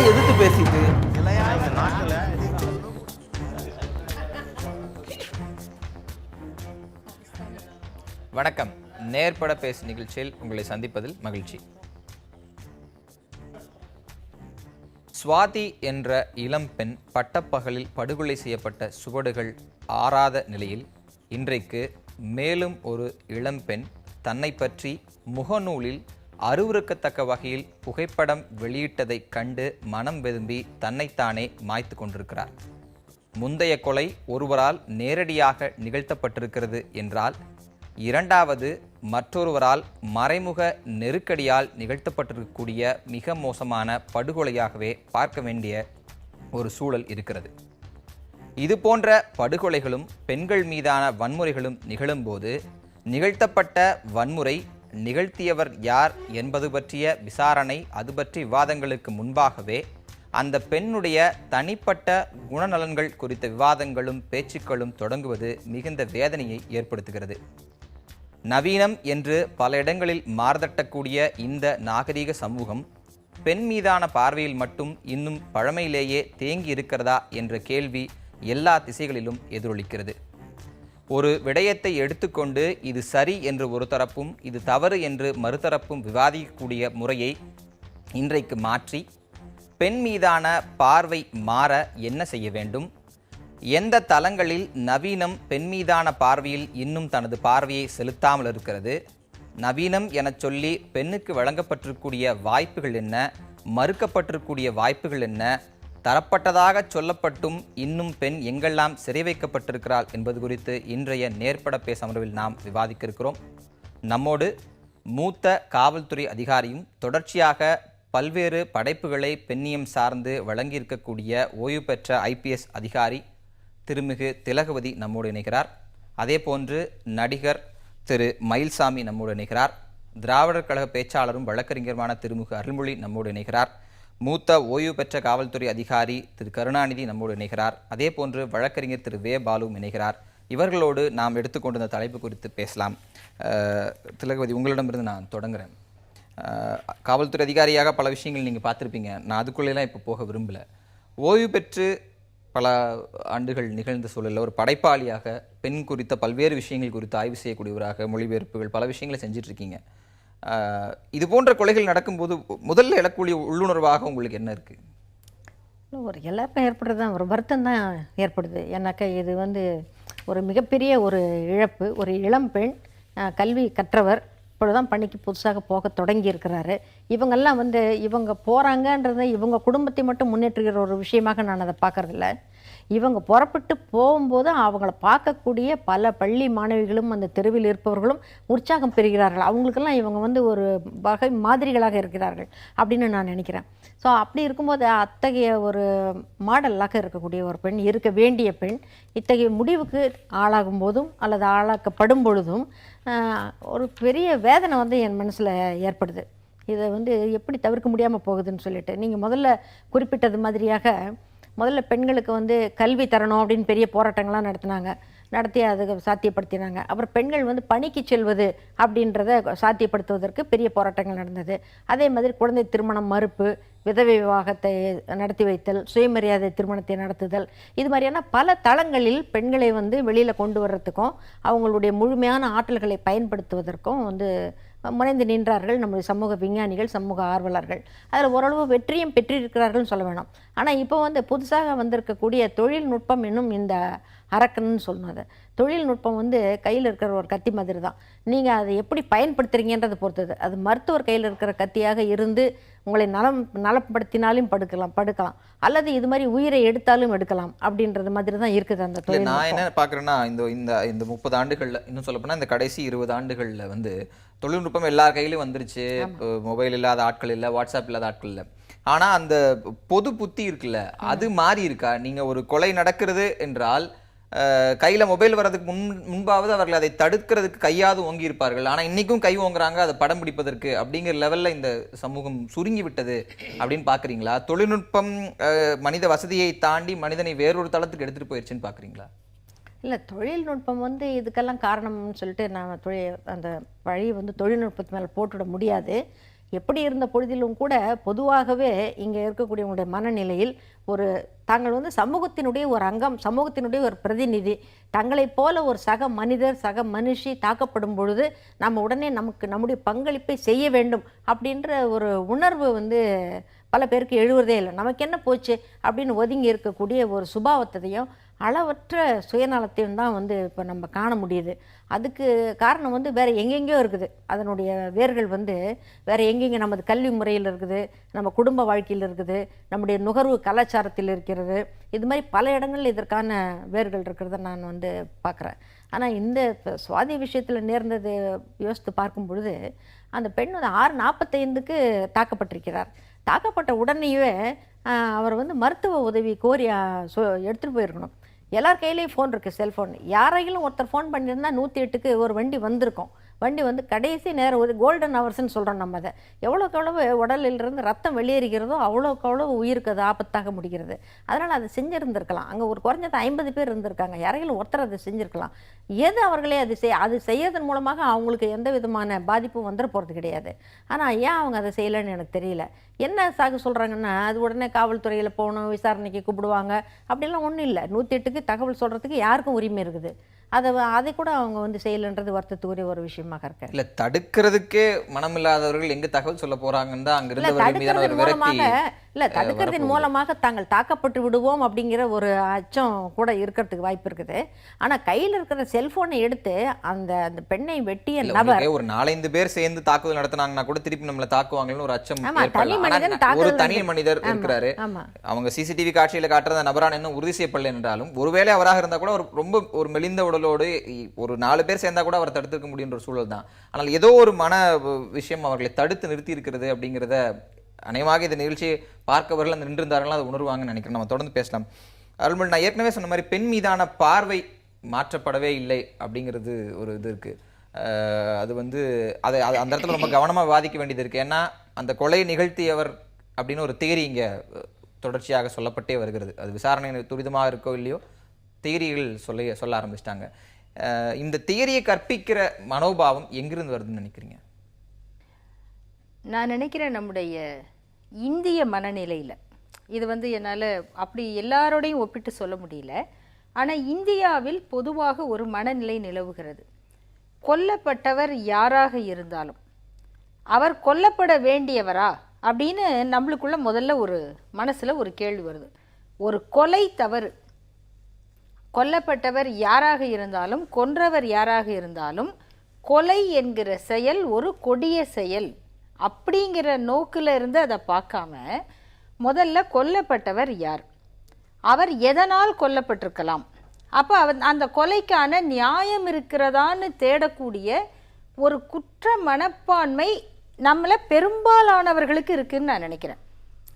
எதிர்த்து பேசிட்டு வணக்கம். நேர்பட பேசு நிகழ்ச்சியில் உங்களை சந்திப்பதில் மகிழ்ச்சி. சுவாதி என்ற இளம்பெண் பட்டப்பகலில் படுகொலை செய்யப்பட்ட சுவடுகள் ஆறாத நிலையில் இன்றைக்கு மேலும் ஒரு இளம்பெண் தன்னை பற்றி முகநூலில் அருவருக்கத்தக்க வகையில் புகைப்படம் வெளியிட்டதை கண்டு மனம் வெதும்பி தன்னைத்தானே மாய்த்து கொண்டிருக்கிறார். முந்தைய கொலை ஒருவரால் நேரடியாக நிகழ்த்தப்பட்டிருக்கிறது என்றால், இரண்டாவது மற்றொருவரால் மறைமுக நெருக்கடியால் நிகழ்த்தப்பட்டிருக்கக்கூடிய மிக மோசமான படுகொலையாகவே பார்க்க வேண்டிய ஒரு சூழல் இருக்கிறது. இது போன்ற படுகொலைகளும் பெண்கள் மீதான வன்முறைகளும் நிகழும்போது நிகழ்த்தப்பட்ட வன்முறை நிகழ்த்தியவர் யார் என்பது பற்றிய விசாரணை, அது பற்றி விவாதங்களுக்கு முன்பாகவே அந்த பெண்ணுடைய தனிப்பட்ட குணநலன்கள் குறித்த விவாதங்களும் பேச்சுக்களும் தொடங்குவது மிகுந்த வேதனையை ஏற்படுத்துகிறது. நவீனம் என்று பல இடங்களில் மார்தட்டக்கூடிய இந்த நாகரீக சமூகம் பெண் மீதான பார்வையில் மட்டும் இன்னும் பழமையிலேயே தேங்கி இருக்கிறதா என்ற கேள்வி எல்லா திசைகளிலும் எதிரொலிக்கிறது. ஒரு விடயத்தை எடுத்துக்கொண்டு இது சரி என்று ஒரு தரப்பும் இது தவறு என்று மறுதரப்பும் விவாதிக்கக்கூடிய முறையை இன்றைக்கு மாற்றி பெண் மீதான பார்வை மாற என்ன செய்ய வேண்டும், எந்த தளங்களில் நவீனம் பெண் மீதான பார்வையில் இன்னும் தனது பார்வையை செலுத்தாமல் இருக்கிறது, நவீனம் என சொல்லி பெண்ணுக்கு வழங்கப்பட்டிருக்கூடிய வாய்ப்புகள் என்ன, மறுக்கப்பட்டிருக்கூடிய வாய்ப்புகள் என்ன, தரப்பட்டதாக சொல்லப்பட்டும் இன்னும் பெண் எங்கெல்லாம் சிறை வைக்கப்பட்டிருக்கிறாள் என்பது குறித்து இன்றைய நேர்பட பேச அமர்வில் நாம் விவாதிக்க இருக்கிறோம். நம்மோடு மூத்த காவல்துறை அதிகாரியும் தொடர்ச்சியாக பல்வேறு படைப்புகளை பெண்ணியம் சார்ந்து வழங்கியிருக்கக்கூடிய ஓய்வு பெற்ற IPS அதிகாரி திருமிகு திலகவதி நம்மோடு இணைகிறார். அதே போன்று நடிகர் திரு மயில்சாமி நம்மோடு இணைகிறார். திராவிடர் கழக பேச்சாளரும் வழக்கறிஞருமான திருமிகு அருள்மொழி நம்மோடு இணைகிறார். மூத்த ஓய்வு பெற்ற காவல்துறை அதிகாரி திரு கருணாநிதி நம்மோடு இணைகிறார். அதே போன்று வழக்கறிஞர் திரு வே பாலுவும் இணைகிறார். இவர்களோடு நாம் எடுத்துக்கொண்டிருந்த தலைப்பு குறித்து பேசலாம். திலகவதி, உங்களிடமிருந்து நான் தொடங்குகிறேன். காவல்துறை அதிகாரியாக பல விஷயங்கள் நீங்கள் பார்த்துருப்பீங்க. நான் அதுக்குள்ளெல்லாம் இப்போ போக விரும்பலை. ஓய்வு பெற்று பல ஆண்டுகள் நிகழ்ந்த சூழலில் ஒரு படைப்பாளியாக பெண் குறித்த பல்வேறு விஷயங்கள் குறித்து ஆய்வு செய்யக்கூடியவராக மொழிபெயர்ப்புகள் பல விஷயங்களை செஞ்சிட்ருக்கீங்க. இது போன்ற கொலைகள் நடக்கும்போது முதல்ல எழக்கூடிய உள்ளுணர்வாக உங்களுக்கு என்ன இருக்குது? ஒரு எல்லாருக்கும் ஏற்படுறது தான், ஒரு வருத்தம் தான் ஏற்படுது. ஏன்னாக்கா இது ஒரு மிகப்பெரிய ஒரு இழப்பு. ஒரு இளம்பெண், கல்வி கற்றவர், இப்பொழுதுதான் பணிக்கு புதுசாக போக தொடங்கி இருக்கிறாரு. இவங்கெல்லாம் இவங்க போகிறாங்கன்றதை இவங்க குடும்பத்தை மட்டும் முன்னேற்றுகிற ஒரு விஷயமாக நான் அதை பார்க்குறதில்ல. இவங்க புறப்பட்டு போகும்போது அவங்கள பார்க்கக்கூடிய பல பள்ளி மாணவிகளும் அந்த தெருவில் இருப்பவர்களும் உற்சாகம் பெறுகிறார்கள். அவங்களுக்கெல்லாம் இவங்க ஒரு வகை மாதிரிகளாக இருக்கிறார்கள் அப்படின்னு நான் நினைக்கிறேன். ஸோ அப்படி இருக்கும்போது அத்தகைய ஒரு மாடலாக இருக்கக்கூடிய ஒரு பெண், இருக்க வேண்டிய பெண், இத்தகைய முடிவுக்கு ஆளாகும் போதும் அல்லது ஆளாக்கப்படும் பொழுதும் ஒரு பெரிய வேதனை என் மனசில் ஏற்படுது. இதை எப்படி தவிர்க்க முடியாமல் போகுதுன்னு சொல்லிட்டு, நீங்கள் முதல்ல குறிப்பிட்டது மாதிரியாக முதல்ல பெண்களுக்கு கல்வி தரணும் அப்படின்னு பெரிய போராட்டங்கள்லாம் நடத்தி அதை சாத்தியப்படுத்தினாங்க. அப்புறம் பெண்கள் பணிக்கு செல்வது அப்படின்றத சாத்தியப்படுத்துவதற்கு பெரிய போராட்டங்கள் நடந்தது. அதே மாதிரி குழந்தை திருமணம் மறுப்பு, விதவை விவாகத்தை நடத்தி வைத்தல், சுயமரியாதை திருமணத்தை நடத்துதல், இது மாதிரியான பல தளங்களில் பெண்களை வெளியில் கொண்டு வர்றதுக்கும் அவங்களுடைய முழுமையான ஆற்றல்களை பயன்படுத்துவதற்கும் முனைந்து நின்றார்கள் நம்முடைய சமூக விஞ்ஞானிகள், சமூக ஆர்வலர்கள். அதில் ஓரளவு வெற்றியும் பெற்றிருக்கிறார்கள்னு சொல்ல வேணும். ஆனால் இப்போ புதுசாக வந்திருக்கக்கூடிய தொழில்நுட்பம் என்னும் இந்த அரக்கன்னு சொல்லணும். அதை தொழில்நுட்பம் கையில் இருக்கிற ஒரு கத்தி மாதிரி தான். நீங்கள் அதை எப்படி பயன்படுத்துகிறீங்கன்றதை பொறுத்தது. அது மருத்துவர் கையில் இருக்கிற கத்தியாக இருந்து உங்களை நலப்படுத்தினாலும் படுக்கலாம், அல்லது இது மாதிரி உயிரை எடுத்தாலும் எடுக்கலாம் அப்படின்றது மாதிரி தான் இருக்குது அந்த தொழில். நான் என்ன பார்க்குறேன்னா, இந்த 30 ஆண்டுகளில், இன்னும் சொல்லப்போனால் இந்த கடைசி 20 ஆண்டுகளில் தொழில்நுட்பம் எல்லார் கையிலும் வந்துருச்சு. மொபைல் இல்லாத ஆட்கள் இல்லை, வாட்ஸ்அப் இல்லாத ஆட்கள் இல்லை. ஆனால் அந்த பொது புத்தி இருக்குல்ல, அது மாறி இருக்கா? நீங்கள் ஒரு கொலை நடக்கிறது என்றால் கையில் மொபைல் வர்றதுக்கு முன்பாவது அவர்கள் அதை தடுக்கிறதுக்கு கையாவது ஓங்கி இருப்பார்கள். ஆனால் இன்றைக்கும் கை ஓங்குறாங்க அதை படம் பிடிப்பதற்கு. அப்படிங்கிற லெவலில் இந்த சமூகம் சுருங்கி விட்டது அப்படின்னு பார்க்குறீங்களா? தொழில்நுட்பம் மனித வசதியை தாண்டி மனிதனை வேறொரு தளத்துக்கு எடுத்துகிட்டு போயிடுச்சுன்னு பார்க்குறீங்களா? இல்லை, தொழில்நுட்பம் இதுக்கெல்லாம் காரணம்னு சொல்லிட்டு நான் அந்த வழி தொழில்நுட்பத்து மேலே போட்டுவிட முடியாது. எப்படி இருந்த பொழுதிலும் கூட பொதுவாகவே இங்கே இருக்கக்கூடியவங்களுடைய மனநிலையில் ஒரு தாங்கள் வந்து சமூகத்தினுடைய ஒரு அங்கம், சமூகத்தினுடைய ஒரு பிரதிநிதி, தங்களைப் போல ஒரு சக மனிதர், சக மனுஷி தாக்கப்படும் பொழுது நம்ம உடனே நம்முடைய பங்களிப்பை செய்ய வேண்டும் அப்படின்ற ஒரு உணர்வு வந்து பல பேருக்கு எழுவதே இல்லை. நமக்கு என்ன போச்சு அப்படின்னு ஒதுங்கி இருக்கக்கூடிய ஒரு சுபாவத்தையும் அளவற்ற சுயநலத்தையும் தான் வந்து இப்போ நம்ம காண முடியுது. அதுக்கு காரணம் வந்து வேறு எங்கெங்கேயோ இருக்குது. அதனுடைய வேர்கள் வந்து வேறு எங்கெங்கே நமது கல்வி முறையில் இருக்குது, நம்ம குடும்ப வாழ்க்கையில் இருக்குது, நம்முடைய நுகர்வு கலாச்சாரத்தில் இருக்கிறது. இது மாதிரி பல இடங்களில் இதற்கான வேர்கள் இருக்கிறத நான் வந்து பார்க்குறேன். ஆனால் இந்த சுவாதி விஷயத்தில் நேர்ந்தது யோசித்து பார்க்கும் பொழுது அந்த பெண் வந்து 6:45க்கு தாக்கப்பட்டிருக்கிறார். தாக்கப்பட்ட உடனேயே அவர் வந்து மருத்துவ உதவி கோரி எடுத்துகிட்டு போயிருக்கணும். எல்லார் கையிலையும் ஃபோன் இருக்குது, செல்ஃபோன். யாரையும் ஒருத்தர் ஃபோன் பண்ணியிருந்தால் 108க்கு ஒரு வண்டி வந்திருக்கும். வண்டி வந்து கடைசி நேரம் ஒரு கோல்டன் ஹவர்ஸ்ன்னு சொல்கிறோம் நம்ம. அதை எவ்வளோக்கு எவ்வளவு உடலிலிருந்து ரத்தம் வெளியேறுகிறதோ அவ்வளோக்கு அவ்வளோ உயிருக்கு அது ஆபத்தாக முடிகிறது. அதனால் அதை செஞ்சுருந்துருக்கலாம். அங்கே ஒரு குறைஞ்சது 50 பேர் இருந்திருக்காங்க. யாரையும் ஒருத்தர் அதை செஞ்சுருக்கலாம். எது அவர்களே அது செய்யறதன் மூலமாக அவங்களுக்கு எந்த விதமான பாதிப்பும் வந்துட போகிறது கிடையாது. ஆனால் ஏன் அவங்க அதை செய்யலைன்னு எனக்கு தெரியல. என்ன சாகு சொல்கிறாங்கன்னா, அது உடனே காவல்துறையில் போகணும், விசாரணைக்கு கூப்பிடுவாங்க, அப்படிலாம் ஒன்றும் இல்லை. 108க்கு தகவல் சொல்கிறதுக்கு யாருக்கும் உரிமை இருக்குது. அதை கூட அவங்க வந்து செய்யலைன்றது வருத்தத்துக்குரிய ஒரு விஷயமாக இருக்கு. இல்ல, தடுக்கிறதுக்கே மனமில்லாதவர்கள் எங்க தகவல் சொல்ல போறாங்கன்னு தான் அங்க இருந்தவர்கள் மீதான ஒரு விரக்தி. தடுக்கிறதின் மூலமாக தாங்கள் தாக்கப்பட்டு விடுவோம் அப்படிங்கிற ஒரு அச்சம் கூட இருக்கிறதுக்கு வாய்ப்பு இருக்குது. ஆனா கையில் இருக்கிற செல்போனை எடுத்து அந்த அந்த பெண்ணை வெட்டிய நபர் ஒரு 4-5 பேர் சேர்ந்து தாக்குதல் நடத்தினாங்கன்னா கூட திருப்பி நம்மள தாக்குவாங்கன்னு ஒரு அச்சம் ஏற்படலாம். ஒரு தனி மனிதர் இருக்கிறாரு, அவங்க சிசிடிவி காட்சியில காட்டுறத நபரான இன்னும் உறுதி செய்யப்படல என்றாலும் ஒருவேளை அவராக இருந்தா கூட ரொம்ப ஒரு மெலிந்த உடலோடு ஒரு 4 பேர் சேர்ந்தா கூட அவர் தடுத்திருக்க முடியுன்ற ஒரு சூழல் தான். ஆனால் ஏதோ ஒரு மன விஷயம் அவர்களை தடுத்து நிறுத்தி இருக்கிறது அப்படிங்கிறத அநேகமாக இந்த நிகழ்ச்சியை பார்க்கவர்கள் அந்த நின்றிருந்தார்கள் அதை உணர்வாங்கன்னு நினைக்கிறேன். நம்ம தொடர்ந்து பேசலாம். அருள்மொழி, நான் ஏற்கனவே சொன்ன மாதிரி பெண் மீதான பார்வை மாற்றப்படவே இல்லை அப்படிங்கிறது ஒரு இது இருக்கு. அது வந்து அதை அந்த இடத்துல ரொம்ப கவனமாக விவாதிக்க வேண்டியது இருக்கு. ஏன்னா அந்த கொலையை நிகழ்த்தியவர் அப்படின்னு ஒரு தியரி இங்கே தொடர்ச்சியாக சொல்லப்பட்டே வருகிறது. அது விசாரணை துரிதமாக இருக்கோ இல்லையோ தியரிகள் சொல்ல ஆரம்பிச்சிட்டாங்க. இந்த தியரியை கற்பிக்கிற மனோபாவம் எங்கிருந்து வருதுன்னு நினைக்கிறீங்க? நான் நினைக்கிறேன் நம்முடைய இந்திய மனநிலையில் இது வந்து என்னால் அப்படி எல்லாரோடையும் ஒப்பிட்டு சொல்ல முடியல. ஆனால் இந்தியாவில் பொதுவாக ஒரு மனநிலை நிலவுகிறது. கொல்லப்பட்டவர் யாராக இருந்தாலும் அவர் கொல்லப்பட வேண்டியவரா அப்படின்னு நம்மளுக்குள்ள முதல்ல ஒரு மனசில் ஒரு கேள்வி வருது. ஒரு கொலை தவறு. கொல்லப்பட்டவர் யாராக இருந்தாலும் கொன்றவர் யாராக இருந்தாலும் கொலை என்கிற செயல் ஒரு கொடிய செயல் அப்படிங்கிற நோக்கில் இருந்து அதை பார்க்காம முதல்ல கொல்லப்பட்டவர் யார், அவர் எதனால் கொல்லப்பட்டிருக்கலாம், அப்போ அந்த கொலைக்கான நியாயம் இருக்கிறதான்னு தேடக்கூடிய ஒரு குற்ற மனப்பான்மை நம்மளை பெரும்பாலானவர்களுக்கு இருக்குன்னு நான் நினைக்கிறேன்.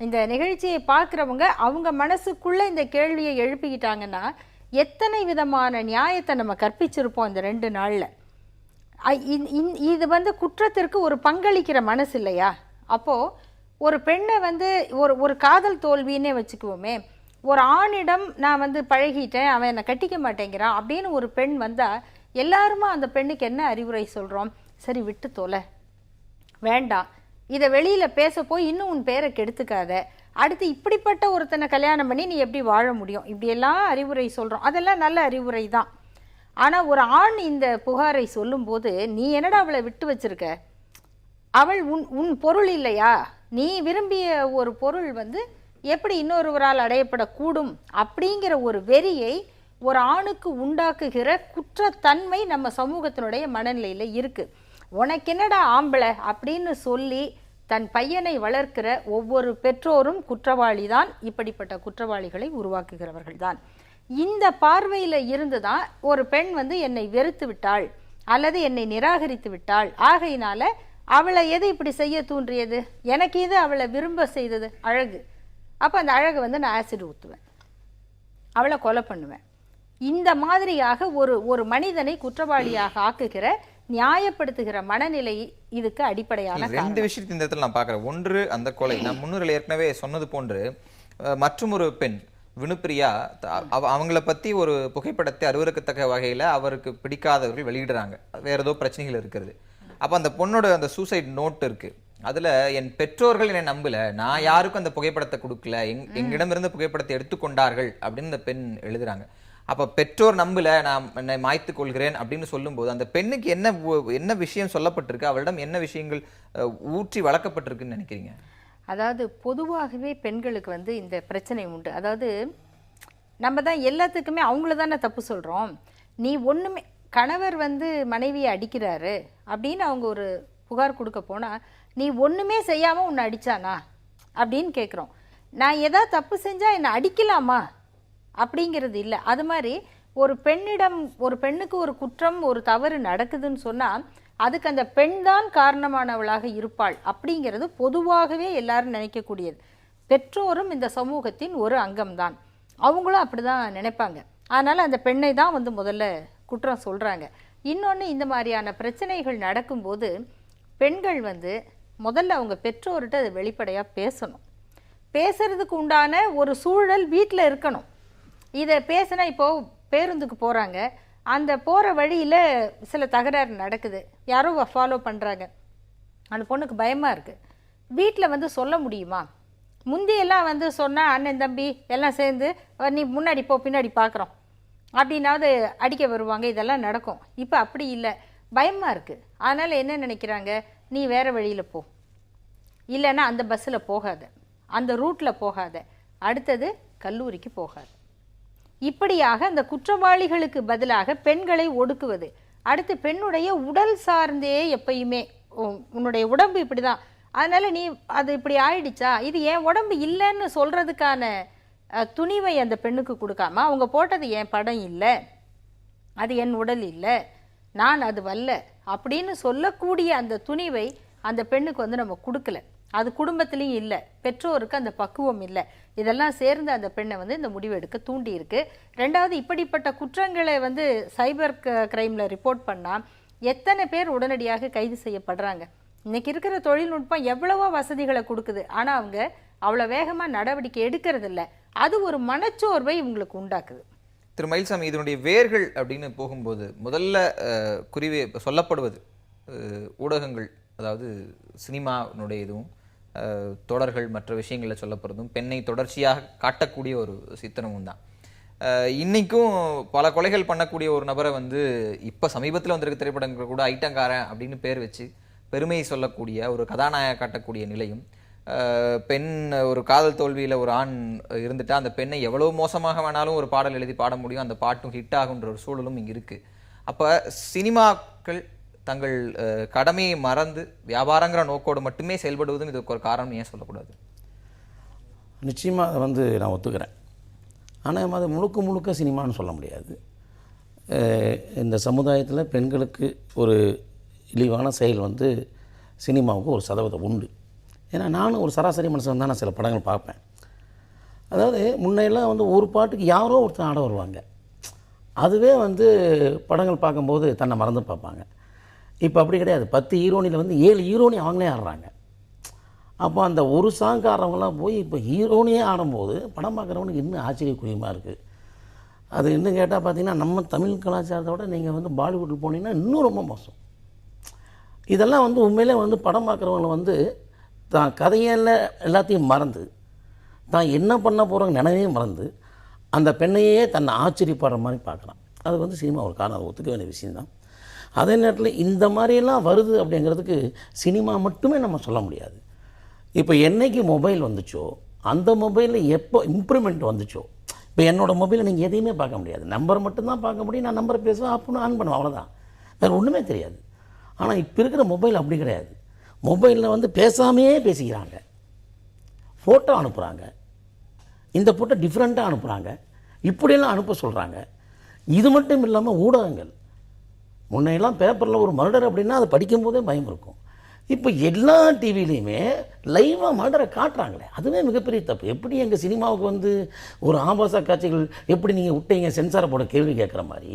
இந்த நிகழ்ச்சியை பார்க்குறவங்க அவங்க மனசுக்குள்ளே இந்த கேள்வியை எழுப்பிக்கிட்டாங்கன்னா எத்தனை விதமான நியாயத்தை நம்ம கற்பிச்சிருப்போம் இந்த 2 நாளில். இது வந்து குற்றத்திற்கு ஒரு பங்களிக்கிற மனசு இல்லையா? அப்போது ஒரு பெண்ணை வந்து ஒரு காதல் தோல்வின்னே வச்சுக்குவோமே, ஒரு ஆணிடம் நான் வந்து பழகிட்டேன், அவன் என்னை கட்டிக்க மாட்டேங்கிறான் அப்படின்னு ஒரு பெண் வந்தால் எல்லாருமா அந்த பெண்ணுக்கு என்ன அறிவுரை சொல்கிறோம்? சரி விட்டு தொலை, வேண்டாம், இதை வெளியில் பேச போய் இன்னும் உன் பேரை கெடுத்துக்காத, அடுத்து இப்படிப்பட்ட ஒருத்தனை கல்யாணம் பண்ணி நீ எப்படி வாழ முடியும், இப்படியெல்லாம் அறிவுரை சொல்கிறோம். அதெல்லாம் நல்ல அறிவுரை தான். ஆனால் ஒரு ஆண் இந்த புகாரை சொல்லும்போது நீ என்னடா அவளை விட்டு வச்சிருக்க, அவள் உன் பொருள் இல்லையா, நீ விரும்பிய ஒரு பொருள் வந்து எப்படி இன்னொருவரால் அடையப்படக்கூடும் அப்படிங்கிற ஒரு வெறியை ஒரு ஆணுக்கு உண்டாக்குகிற குற்றத்தன்மை நம்ம சமூகத்தினுடைய மனநிலையில் இருக்குது. உனக்கு என்னடா ஆம்பளை அப்படின்னு சொல்லி தன் பையனை வளர்க்கிற ஒவ்வொரு பெற்றோரும் குற்றவாளி தான். இப்படிப்பட்ட குற்றவாளிகளை உருவாக்குகிறவர்கள் தான். இந்த பார்வையில் இருந்து தான் ஒரு பெண் வந்து என்னை வெறுத்து விட்டாள் அல்லது என்னை நிராகரித்து விட்டாள், ஆகையினால அவளை எது இப்படி செய்ய தூண்டியது, எனக்கு இது அவளை விரும்ப செய்தது அழகு, அப்போ அந்த அழகை வந்து நான் ஆசிட் ஊற்றுவேன், அவளை கொலை பண்ணுவேன். இந்த மாதிரியாக ஒரு மனிதனை குற்றவாளியாக ஆக்குகிற நியாயப்படுத்துகிற மனநிலை இதுக்கு அடிப்படையான 2 விஷயத்தை இந்த இடத்துல நான் பார்க்குறேன். ஒன்று, அந்த கொலை நான் முன்னுரையில் ஏற்கனவே சொன்னது போன்று மற்றும் ஒரு பெண் வினுப்பிரியா அவங்கள பற்றி ஒரு புகைப்படத்தை அருவருக்கத்தக்க வகையில் அவருக்கு பிடிக்காதவர்கள் வெளியிடுறாங்க, வேற ஏதோ பிரச்சனைகள் இருக்கிறது. அப்போ அந்த பொண்ணோட அந்த சூசைட் நோட் இருக்கு, அதுல என் பெற்றோர்கள் என்னை நம்பல, நான் யாருக்கும் அந்த புகைப்படத்தை கொடுக்கல, எங்கிடமிருந்து புகைப்படத்தை எடுத்துக்கொண்டார்கள் அப்படின்னு இந்த பெண் எழுதுறாங்க. அப்ப பெற்றோர் நம்பல, நான் என்னை மாய்த்துக் கொள்கிறேன் அப்படின்னு சொல்லும்போது அந்த பெண்ணுக்கு என்ன விஷயம் சொல்லப்பட்டிருக்கு, அவளிடம் என்ன விஷயங்கள் ஊற்றி வளர்க்கப்பட்டிருக்குன்னு நினைக்கிறீங்க? அதாவது பொதுவாகவே பெண்களுக்கு வந்து இந்த பிரச்சனை உண்டு. அதாவது நம்ம தான் எல்லாத்துக்குமே அவங்கள தானே தப்பு சொல்கிறோம். நீ ஒன்றுமே கணவர் வந்து மனைவியை அடிக்கிறாரு அப்படின்னு அவங்க ஒரு புகார் கொடுக்க போனால், நீ ஒன்றுமே செய்யாமல் உன்னை அடித்தானா அப்படின்னு கேட்குறோம். நான் எதாவது தப்பு செஞ்சால் என்னை அடிக்கலாமா அப்படிங்கிறது இல்லை. அது மாதிரி ஒரு பெண்ணுக்கு ஒரு குற்றம் ஒரு தவறு நடக்குதுன்னு சொன்னால் அதுக்கு அந்த பெண் தான் காரணமானவளாக இருப்பாள் அப்படிங்கிறது பொதுவாகவே எல்லாரும் நினைக்கக்கூடியது. பெற்றோரும் இந்த சமூகத்தின் ஒரு அங்கம்தான், அவங்களும் அப்படி தான் நினைப்பாங்க. அதனால் அந்த பெண்ணை தான் வந்து முதல்ல குற்றம் சொல்கிறாங்க. இன்னொன்று, இந்த மாதிரியான பிரச்சனைகள் நடக்கும்போது பெண்கள் வந்து முதல்ல அவங்க பெற்றோர்கிட்ட அதை வெளிப்படையாக பேசணும். பேசுறதுக்கு உண்டான ஒரு சூழல் வீட்டில் இருக்கணும். இதை பேசினா இப்போது பேருந்துக்கு போகிறாங்க, அந்த போகிற வழியில் சில தகராறு நடக்குது, யாரோ ஃபாலோ பண்ணுறாங்க, அந்த பொண்ணுக்கு பயமாக இருக்குது. வீட்டில் வந்து சொல்ல முடியுமா? முந்தியெல்லாம் வந்து சொன்னால் அண்ணன் தம்பி எல்லாம் சேர்ந்து நீ முன்னாடி போ பின்னாடி பார்க்குறோம் அப்படின்னாவது அடிக்க வருவாங்க, இதெல்லாம் நடக்கும். இப்போ அப்படி இல்லை, பயமாக இருக்குது. அதனால் என்ன நினைக்கிறாங்க, நீ வேறு வழியில் போ, இல்லைன்னா அந்த பஸ்ஸில் போகாத, அந்த ரூட்டில் போகாத, அடுத்தது கல்லூரிக்கு போகாது. இப்படியாக அந்த குற்றவாளிகளுக்கு பதிலாக பெண்களை ஒடுக்குவது. அடுத்து பெண்ணுடைய உடல் சார்ந்தே எப்பயுமே உன்னுடைய உடம்பு இப்படி தான், அதனால் நீ அது இப்படி ஆயிடுச்சா, இது என் உடம்பு இல்லைன்னு சொல்கிறதுக்கான துணிவை அந்த பெண்ணுக்கு கொடுக்காம, அவங்க போட்டது என் படம் இல்லை, அது என் உடல் இல்லை, நான் அது வல்ல அப்படின்னு சொல்லக்கூடிய அந்த துணிவை அந்த பெண்ணுக்கு வந்து நம்ம கொடுக்கல. அது குடும்பத்திலையும் இல்லை, பெற்றோருக்கு அந்த பக்குவம் இல்லை. இதெல்லாம் சேர்ந்து அந்த பெண்ணை வந்து இந்த முடிவெடுக்க தூண்டி இருக்கு. ரெண்டாவது, இப்படிப்பட்ட குற்றங்களை வந்து சைபர் கிரைமில் ரிப்போர்ட் பண்ணால் எத்தனை பேர் உடனடியாக கைது செய்யப்படுறாங்க. இன்னைக்கு இருக்கிற தொழில்நுட்பம் எவ்வளவோ வசதிகளை கொடுக்குது, ஆனால் அவங்க அவ்வளோ வேகமாக நடவடிக்கை எடுக்கிறதில்ல. அது ஒரு மனச்சோர்வை இவங்களுக்கு உண்டாக்குது. திரு மயில்சாமி, இதனுடைய வேர்கள் அப்படின்னு போகும்போது முதல்ல சொல்லப்படுவது ஊடகங்கள், அதாவது சினிமாவுடைய இதுவும் தொடர்கள் மற்ற விஷயங்களில் சொல்லப்படுறதும் பெண்ணை தொடர்ச்சியாக காட்டக்கூடிய ஒரு சித்தனமும் தான். இன்றைக்கும் பல கொலைகள் பண்ணக்கூடிய ஒரு நபரை வந்து இப்போ சமீபத்தில் வந்திருக்க திரைப்படங்கள் கூட ஐட்டங்காரன் அப்படின்னு பேர் வச்சு பெருமை சொல்லக்கூடிய ஒரு கதாநாயக காட்டக்கூடிய நிலையும், பெண் ஒரு காதல் தோல்வியில் ஒரு ஆண் இருந்துட்டா அந்த பெண்ணை எவ்வளோ மோசமாக வேணாலும் ஒரு பாடல் எழுதி பாட முடியும், அந்த பாட்டும் ஹிட் ஆகுன்ற ஒரு சூழலும் இங்கே இருக்குது. அப்போ சினிமாக்கள் தங்கள் கடமையை மறந்து வியாபாரங்கிற நோக்கோடு மட்டுமே செயல்படுவதும் இதுக்கு ஒரு காரணம் ஏன் சொல்லக்கூடாது? நிச்சயமாக அதை வந்து நான் ஒத்துக்கிறேன். ஆனால் அது முழுக்க சினிமான்னு சொல்ல முடியாது. இந்த சமுதாயத்தில் பெண்களுக்கு ஒரு இழிவான செயல் வந்து சினிமாவுக்கு ஒரு சதவீதம் உண்டு. ஏன்னா நானும் ஒரு சராசரி மனுஷன் தான், நான் சில படங்கள் பார்ப்பேன். அதாவது முன்னையெல்லாம் வந்து ஒரு பாட்டுக்கு யாரோ ஒருத்தர் ஆட வருவாங்க, அதுவே வந்து படங்கள் பார்க்கும்போது தன்னை மறந்து பார்ப்பாங்க. இப்போ அப்படி கிடையாது. 10 ஹீரோனியில் வந்து 7 ஹீரோனி அவங்களே ஆடுறாங்க. அப்போ அந்த ஒரு சாங் ஆடுறவங்களாம் போய் இப்போ ஹீரோனியே ஆடும்போது படம் பார்க்குறவனுக்கு இன்னும் ஆச்சரியக்குரியமாக இருக்குது. அது இன்னும் கேட்டால் பார்த்தீங்கன்னா, நம்ம தமிழ் கலாச்சாரத்தை விட நீங்கள் வந்து பாலிவுட்டில் போனீங்கன்னா இன்னும் ரொம்ப மோசம். இதெல்லாம் வந்து உண்மையிலே வந்து படம் பார்க்குறவங்களை வந்து தான் கதையில் எல்லாத்தையும் மறந்து, தான் என்ன பண்ண போகிறவங்க நினைவே மறந்து, அந்த பெண்ணையே தன்னை ஆச்சரியப்படுற மாதிரி பார்க்குறான். அது வந்து சினிமா ஒரு காரணம், அதை ஒத்துக்க வேண்டிய விஷயந்தான். அதே நேரத்தில் இந்த மாதிரியெல்லாம் வருது அப்படிங்கிறதுக்கு சினிமா மட்டுமே நம்ம சொல்ல முடியாது. இப்போ என்றைக்கு மொபைல் வந்துச்சோ, அந்த மொபைலில் எப்போ இம்ப்ரூவ்மெண்ட் வந்துச்சோ, இப்போ என்னோடய மொபைலில் நீங்கள் எதையுமே பார்க்க முடியாது, நம்பர் மட்டும்தான் பார்க்க முடியும். நான் நம்பரை பேசுவேன், அப்போ ஆன் பண்ணுவேன், அவ்வளோதான், வேறு ஒன்றுமே தெரியாது. ஆனால் இப்போ இருக்கிற மொபைல் அப்படி கிடையாது. மொபைலில் வந்து பேசாமையே பேசிக்கிறாங்க, ஃபோட்டோ அனுப்புகிறாங்க, இந்த ஃபோட்டோ டிஃப்ரெண்ட்டாக அனுப்புகிறாங்க, இப்படியெல்லாம் அனுப்ப சொல்கிறாங்க. இது மட்டும் இல்லாமல் ஊடகங்கள், முன்னையெல்லாம் பேப்பரில் ஒரு மர்டர் அப்படின்னா அதை படிக்கும்போதே பயம் இருக்கும். இப்போ எல்லா டிவிலையுமே லைவாக மர்டரை காட்டுறாங்களே, அதுவே மிகப்பெரிய தப்பு. எப்படி எங்கள் சினிமாவுக்கு வந்து ஒரு ஆபாச காட்சிகள் எப்படி நீங்கள் விட்டீங்க சென்சாரை போட கேள்வி கேட்குற மாதிரி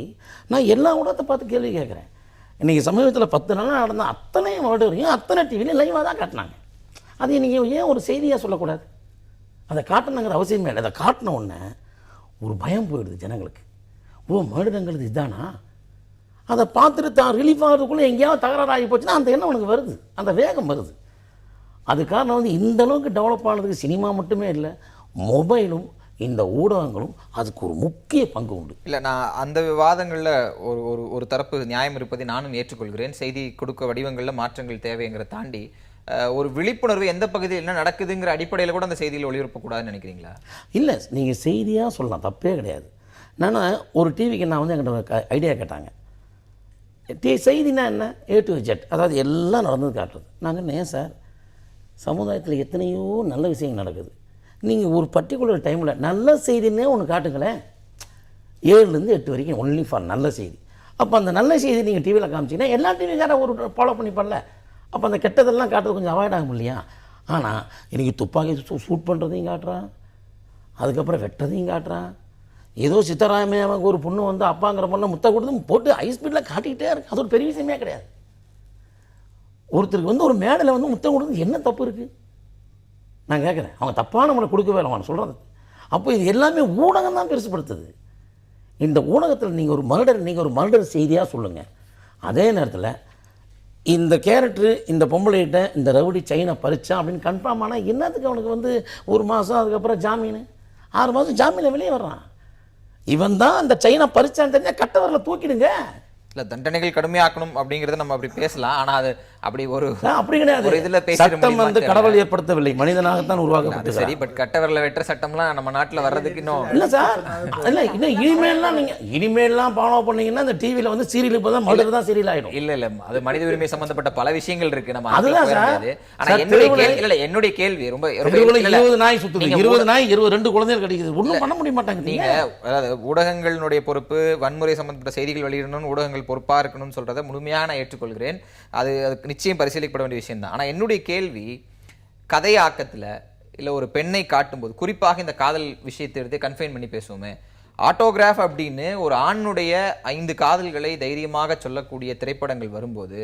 நான் எல்லா ஊடகத்தை பார்த்து கேள்வி கேட்குறேன். இன்றைக்கி சமீபத்தில் 10 நாளாக நடந்த அத்தனை மர்டரையும் அத்தனை டிவிலையும் லைவாக தான் காட்டினாங்க. அதை நீங்கள் ஏன் ஒரு செய்தியாக சொல்லக்கூடாது? அதை காட்டணுங்கிற அவசியமே இல்லை. அதை காட்டின உடனே ஒரு பயம் போயிடுது ஜனங்களுக்கு. ஓ, மர்டருங்கிறது இதுதானா? அதை பார்த்துட்டு தான் ரிலீஃப் ஆகிறதுக்குள்ளே எங்கேயாவது தகராறு ஆகி போச்சுன்னா அந்த எண்ணம் உனக்கு வருது, அந்த வேகம் வருது. அது காரணம் வந்து இந்த அளவுக்கு டெவலப் ஆனதுக்கு சினிமா மட்டுமே இல்லை, மொபைலும் இந்த ஊடகங்களும் அதுக்கு ஒரு முக்கிய பங்கு உண்டு. இல்லை, நான் அந்த விவாதங்களில் ஒரு தரப்பு நியாயம் இருப்பதை நானும் ஏற்றுக்கொள்கிறேன். செய்தி கொடுக்க வடிவங்களில் மாற்றங்கள் தேவைங்கிற தாண்டி ஒரு விழிப்புணர்வு எந்த பகுதியில் என்ன நடக்குதுங்கிற அடிப்படையில் கூட அந்த செய்தியில் ஒளிபரப்பக்கூடாதுன்னு நினைக்கிறீங்களா? இல்லை, நீங்கள் செய்தியாக சொல்லலாம், தப்பே கிடையாது. நான் ஒரு டிவிக்கு நான் வந்து என்கிட்ட ஐடியா கேட்டாங்க, செய்தினா என்ன, A to Z, அதாவது எல்லாம் நடந்தது காட்டுறது. நான் சொன்னேன், ஏன் சார், சமுதாயத்தில் எத்தனையோ நல்ல விஷயங்கள் நடக்குது, நீங்கள் ஒரு பர்டிகுலர் டைமில் நல்ல செய்தின்னே ஒன்று காட்டுங்களேன், 7லேருந்து 8 வரைக்கும் ஒன்லி ஃபார் நல்ல செய்தி. அப்போ அந்த நல்ல செய்தி நீங்கள் டிவியில் காமிச்சிங்கன்னா எல்லா டிவிக்காரும் ஒரு ஃபாலோ பண்ணிப்படல. அப்போ அந்த கெட்டதெல்லாம் காட்டுறது கொஞ்சம் அவாய்ட் ஆகும் இல்லையா? ஆனால் இன்றைக்கி துப்பாக்கி ஷூட் பண்ணுறதையும் காட்டுறான், அதுக்கப்புறம் வெட்டுறதையும் காட்டுறான். ஏதோ சித்தராமையாவுக்கு ஒரு பொண்ணு வந்து அப்பாங்கிற மாதிரிலாம் முத்த கொடுத்து போட்டு ஹை ஸ்பீடில் காட்டிக்கிட்டே இருக்கு. அது ஒரு பெரிய விஷயமே கிடையாது. ஒருத்தருக்கு வந்து ஒரு மேடையில் வந்து முத்தம் கொடுத்து என்ன தப்பு இருக்குது? நான் கேட்குறேன், அவங்க தப்பான நம்மளை கொடுக்கவே இல்லை அவன் சொல்கிறது. அப்போ இது எல்லாமே ஊடகம் தான் பெருசுப்படுத்துது. இந்த ஊடகத்தில் நீங்கள் ஒரு மர்டர் செய்தியாக சொல்லுங்கள். அதே நேரத்தில் இந்த கேரக்டரு இந்த பொம்பளைகிட்ட இந்த ரவுடி செயினை பறிச்சான் அப்படின்னு கன்ஃபார்ம் ஆனால் என்னத்துக்கு அவனுக்கு வந்து 1 மாதம், அதுக்கப்புறம் ஜாமீன், 6 மாதம் ஜாமீனில் வெளியே வர்றான். இவன் தான் அந்த செயினை பறிச்சான்னு தெரிஞ்சால் கட்டவரில் தூக்கிடுங்க. இல்லை, தண்டனைகள் கடுமையாக்கணும் அப்படிங்கிறத நம்ம அப்படி பேசலாம். ஆனால் அது அப்படி அப்படி கிடையாது. சட்டம் வந்து கடவுள் ஏற்படுத்தவில்லை, மனிதனாகத்தான் உருவாக்கப்பட்டது. சரி, பட் கட்டவரில் வெட்டுற சட்டம்லாம் நம்ம நாட்டில் வர்றதுக்கு இன்னும் இல்லை சார். இல்லை, இன்னும் இனிமேல்லாம் ஃபாலோ பண்ணீங்கன்னா இந்த டிவியில் வந்து சீரியல் இப்போ தான் மர்டர் தான் சீரியல் ஆகிடும். இல்லை, அது மனித உரிமை சம்பந்தப்பட்ட பல விஷயங்கள் இருக்கு. நம்ம அதுதான் சார். ஆனால் என்னுடைய கேள்வி ரொம்ப 20 நாய் சுத்துது, 20 நாய் 22 குழந்தைகள் கிடைக்குது, ஒன்றும் பண்ண முடிய மாட்டாங்க. நீங்க அதாவது ஊடகங்களுடைய பொறுப்பு, வன்முறை சம்பந்தப்பட்ட செய்திகள் வெளியிடணும், ஊடகங்கள் பொறுப்பா இருக்கணும்னு சொல்றதை முழுமையாக நான் ஏற்றுக்கொள்கிறேன். அதுக்கு நிச்சயம் பரிசீலிக்கப்பட வேண்டிய விஷயம் தான். ஆனால் என்னுடைய கேள்வி, கதையாக்கத்தில் இல்லை ஒரு பெண்ணை காட்டும்போது, குறிப்பாக இந்த காதல் விஷயத்தை எடுத்து கன்ஃபைன் பண்ணி பேசுவோமே, ஆட்டோகிராஃப் அப்படின்னு ஒரு ஆணுடைய 5 காதல்களை தைரியமாக சொல்லக்கூடிய திரைப்படங்கள் வரும்போது,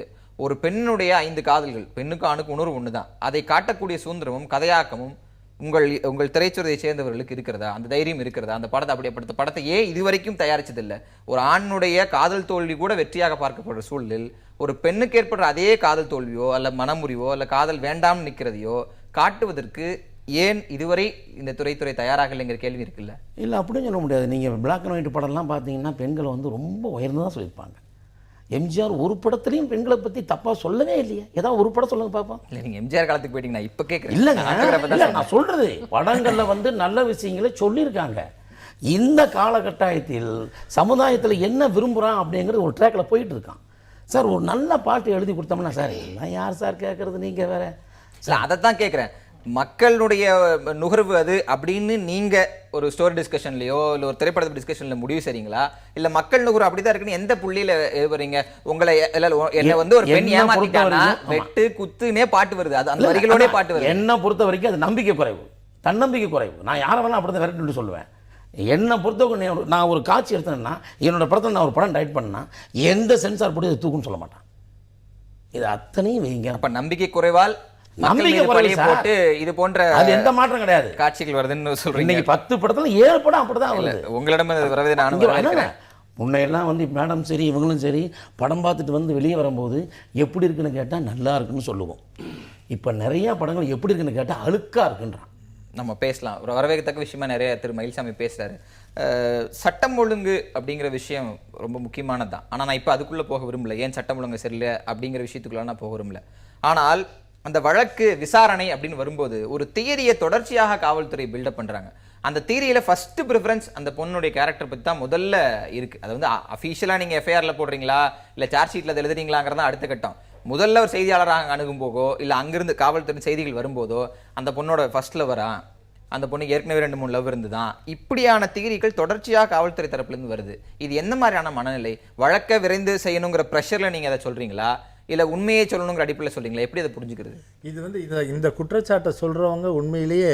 ஒரு பெண்ணுடைய 5 காதல்கள், பெண்ணுக்கு ஆணுக்கு உணர்வு ஒன்று தான், அதை காட்டக்கூடிய சுதந்திரமும் கதையாக்கமும் உங்கள் திரைத்துறையை சேர்ந்தவர்களுக்கு இருக்கிறதா? அந்த தைரியம் இருக்கிறதா? அந்த படத்தை அப்படிப்பட்ட படத்தை ஏன் இதுவரைக்கும் தயாரிச்சதில்லை? ஒரு ஆணுடைய காதல் தோல்வி கூட வெற்றியாக பார்க்கப்படுற சூழலில் ஒரு பெண்ணுக்கு ஏற்படுற அதே காதல் தோல்வியோ அல்ல மனமுறிவோ அல்ல காதல் வேண்டாம்னு நிற்கிறதையோ காட்டுவதற்கு ஏன் இதுவரை இந்த துறை தயாராக இல்லைங்கிற கேள்வி இருக்குல்ல? இல்லை, அப்படின்னு சொல்ல முடியாது. நீங்கள் பிளாக் அண்ட் ஒயிட் படம்லாம் பார்த்தீங்கன்னா பெண்களை வந்து ரொம்ப உயர்ந்ததான் சொல்லியிருப்பாங்க. எம்ஜிஆர் ஒரு படத்துலையும் பெண்களை பற்றி தப்பாக சொல்லவே இல்லையா? ஏதாவது ஒரு படம் சொல்லுங்க பார்ப்போம். இல்லை, நீங்கள் எம்ஜிஆர் காலத்துக்கு போயிட்டீங்கன்னா இப்போ கேட்குறேன். இல்லைங்க, நான் சொல்கிறது படங்களில் வந்து நல்ல விஷயங்களை சொல்லியிருக்காங்க. இந்த காலகட்டாயத்தில் சமுதாயத்தில் என்ன விரும்புகிறான் அப்படிங்கிறது ஒரு ட்ராக்கில் போயிட்டு இருக்கான் சார். ஒரு நல்ல பாட்டு எழுதி கொடுத்தோம்னா சார், எல்லாம் யார் சார் கேட்குறது, நீங்கள் வேற. இல்லை, அதை தான் கேட்குறேன். மக்களுடைய நுகர்வு அது அப்படின்னு நீங்க ஒரு ஸ்டோரி டிஸ்கஷன்லயோ இல்லை ஒரு திரைப்பட டிஸ்கஷன்ல முடிவு செய்றீங்களா? இல்ல மக்கள் நுகர்வு அப்படிதான் இருக்குன்னு எந்த புள்ளியில எழுதுறீங்க? உங்களை என்ன வந்து ஒரு பெண் ஏமாத்திட்டானா வெட்டு குத்துனே பாட்டு வருது, அது அந்த வரிகளோட பாட்டு வருது. என்னை பொறுத்த வரைக்கும் அது நம்பிக்கை குறைவு, தன்னம்பிக்கை குறைவு. நான் யாரை வேணா அப்படிதான் விரட்டு சொல்லுவேன். என்னை பொறுத்தவரைக்கும் நான் ஒரு காட்சி எடுத்தேன்னா, என்னோட படத்தில் நான் ஒரு படம் டைட் பண்ணா எந்த சென்சார் போட்டு அது தூக்குன்னு சொல்ல மாட்டேன். இது அத்தனையும் வைங்க. அப்ப நம்பிக்கை குறைவால் நம்பிக்கை போட்டு இது போன்ற அது எந்த மாற்றம் கிடையாது, காட்சிகள் வருதுன்னு சொல்றீங்க. இன்னைக்கு 10 படத்துல 7 படம் அப்படிதான் வருது. உங்களிடம் வரவே நானும் முன்னையெல்லாம் வந்து மேடம் சரி இவங்களும் சரி படம் பார்த்துட்டு வந்து வெளியே வரும்போது எப்படி இருக்குன்னு கேட்டால் நல்லா இருக்குன்னு சொல்லுவோம். இப்போ நிறையா படங்கள் எப்படி இருக்குன்னு கேட்டால் அழுக்கா இருக்குன்றான். நம்ம பேசலாம், ஒரு வரவேற்கத்தக்க விஷயமா நிறைய திரு மயில்சாமி பேசுறாரு. சட்டம் ஒழுங்கு அப்படிங்கிற விஷயம் ரொம்ப முக்கியமானது தான். ஆனால் நான் இப்போ அதுக்குள்ளே போக விரும்பல. ஏன் சட்டம் ஒழுங்கு சரியில்லை அப்படிங்கிற விஷயத்துக்குள்ள நான் போக விரும்பல. ஆனால் அந்த வழக்கு விசாரணை அப்படின்னு வரும்போது ஒரு தியரியை தொடர்ச்சியாக காவல்துறை பில்டப் பண்ணுறாங்க. அந்த தியரியில் ஃபர்ஸ்ட் ப்ரிஃபரன்ஸ் அந்த பொண்ணுடைய கேரக்டர் பற்றி தான் முதல்ல இருக்குது. அது வந்து அஃபீஷியலாக நீங்கள் எஃப்ஐஆரில் போடுறீங்களா இல்லை சார்ஜ் ஷீட்டில் அதை எழுதுறீங்களாங்கிறது தான் அடுத்த கட்டம். முதல்ல ஒரு செய்தியாளராக அணுகும் போதோ இல்லை அங்கிருந்து காவல்துறை செய்திகள் வரும்போதோ அந்த பொண்ணோட ஃபர்ஸ்ட் லவரா, அந்த பொண்ணுக்கு ஏற்கனவே 2-3 லவ் இருந்து தான், இப்படியான தியரிகள் தொடர்ச்சியாக காவல்துறை தரப்புலேருந்து வருது. இது என்ன மாதிரியான மனநிலை? வழக்கை விரைந்து செய்யணுங்கிற ப்ரெஷரில் நீங்கள் அதை சொல்கிறீங்களா இல்லை உண்மையை சொல்லணுங்கிற அடிப்படையில் சொல்கிறீங்களா? எப்படி அதை புரிஞ்சுக்கிறது? இது வந்து இந்த குற்றச்சாட்டை சொல்கிறவங்க உண்மையிலேயே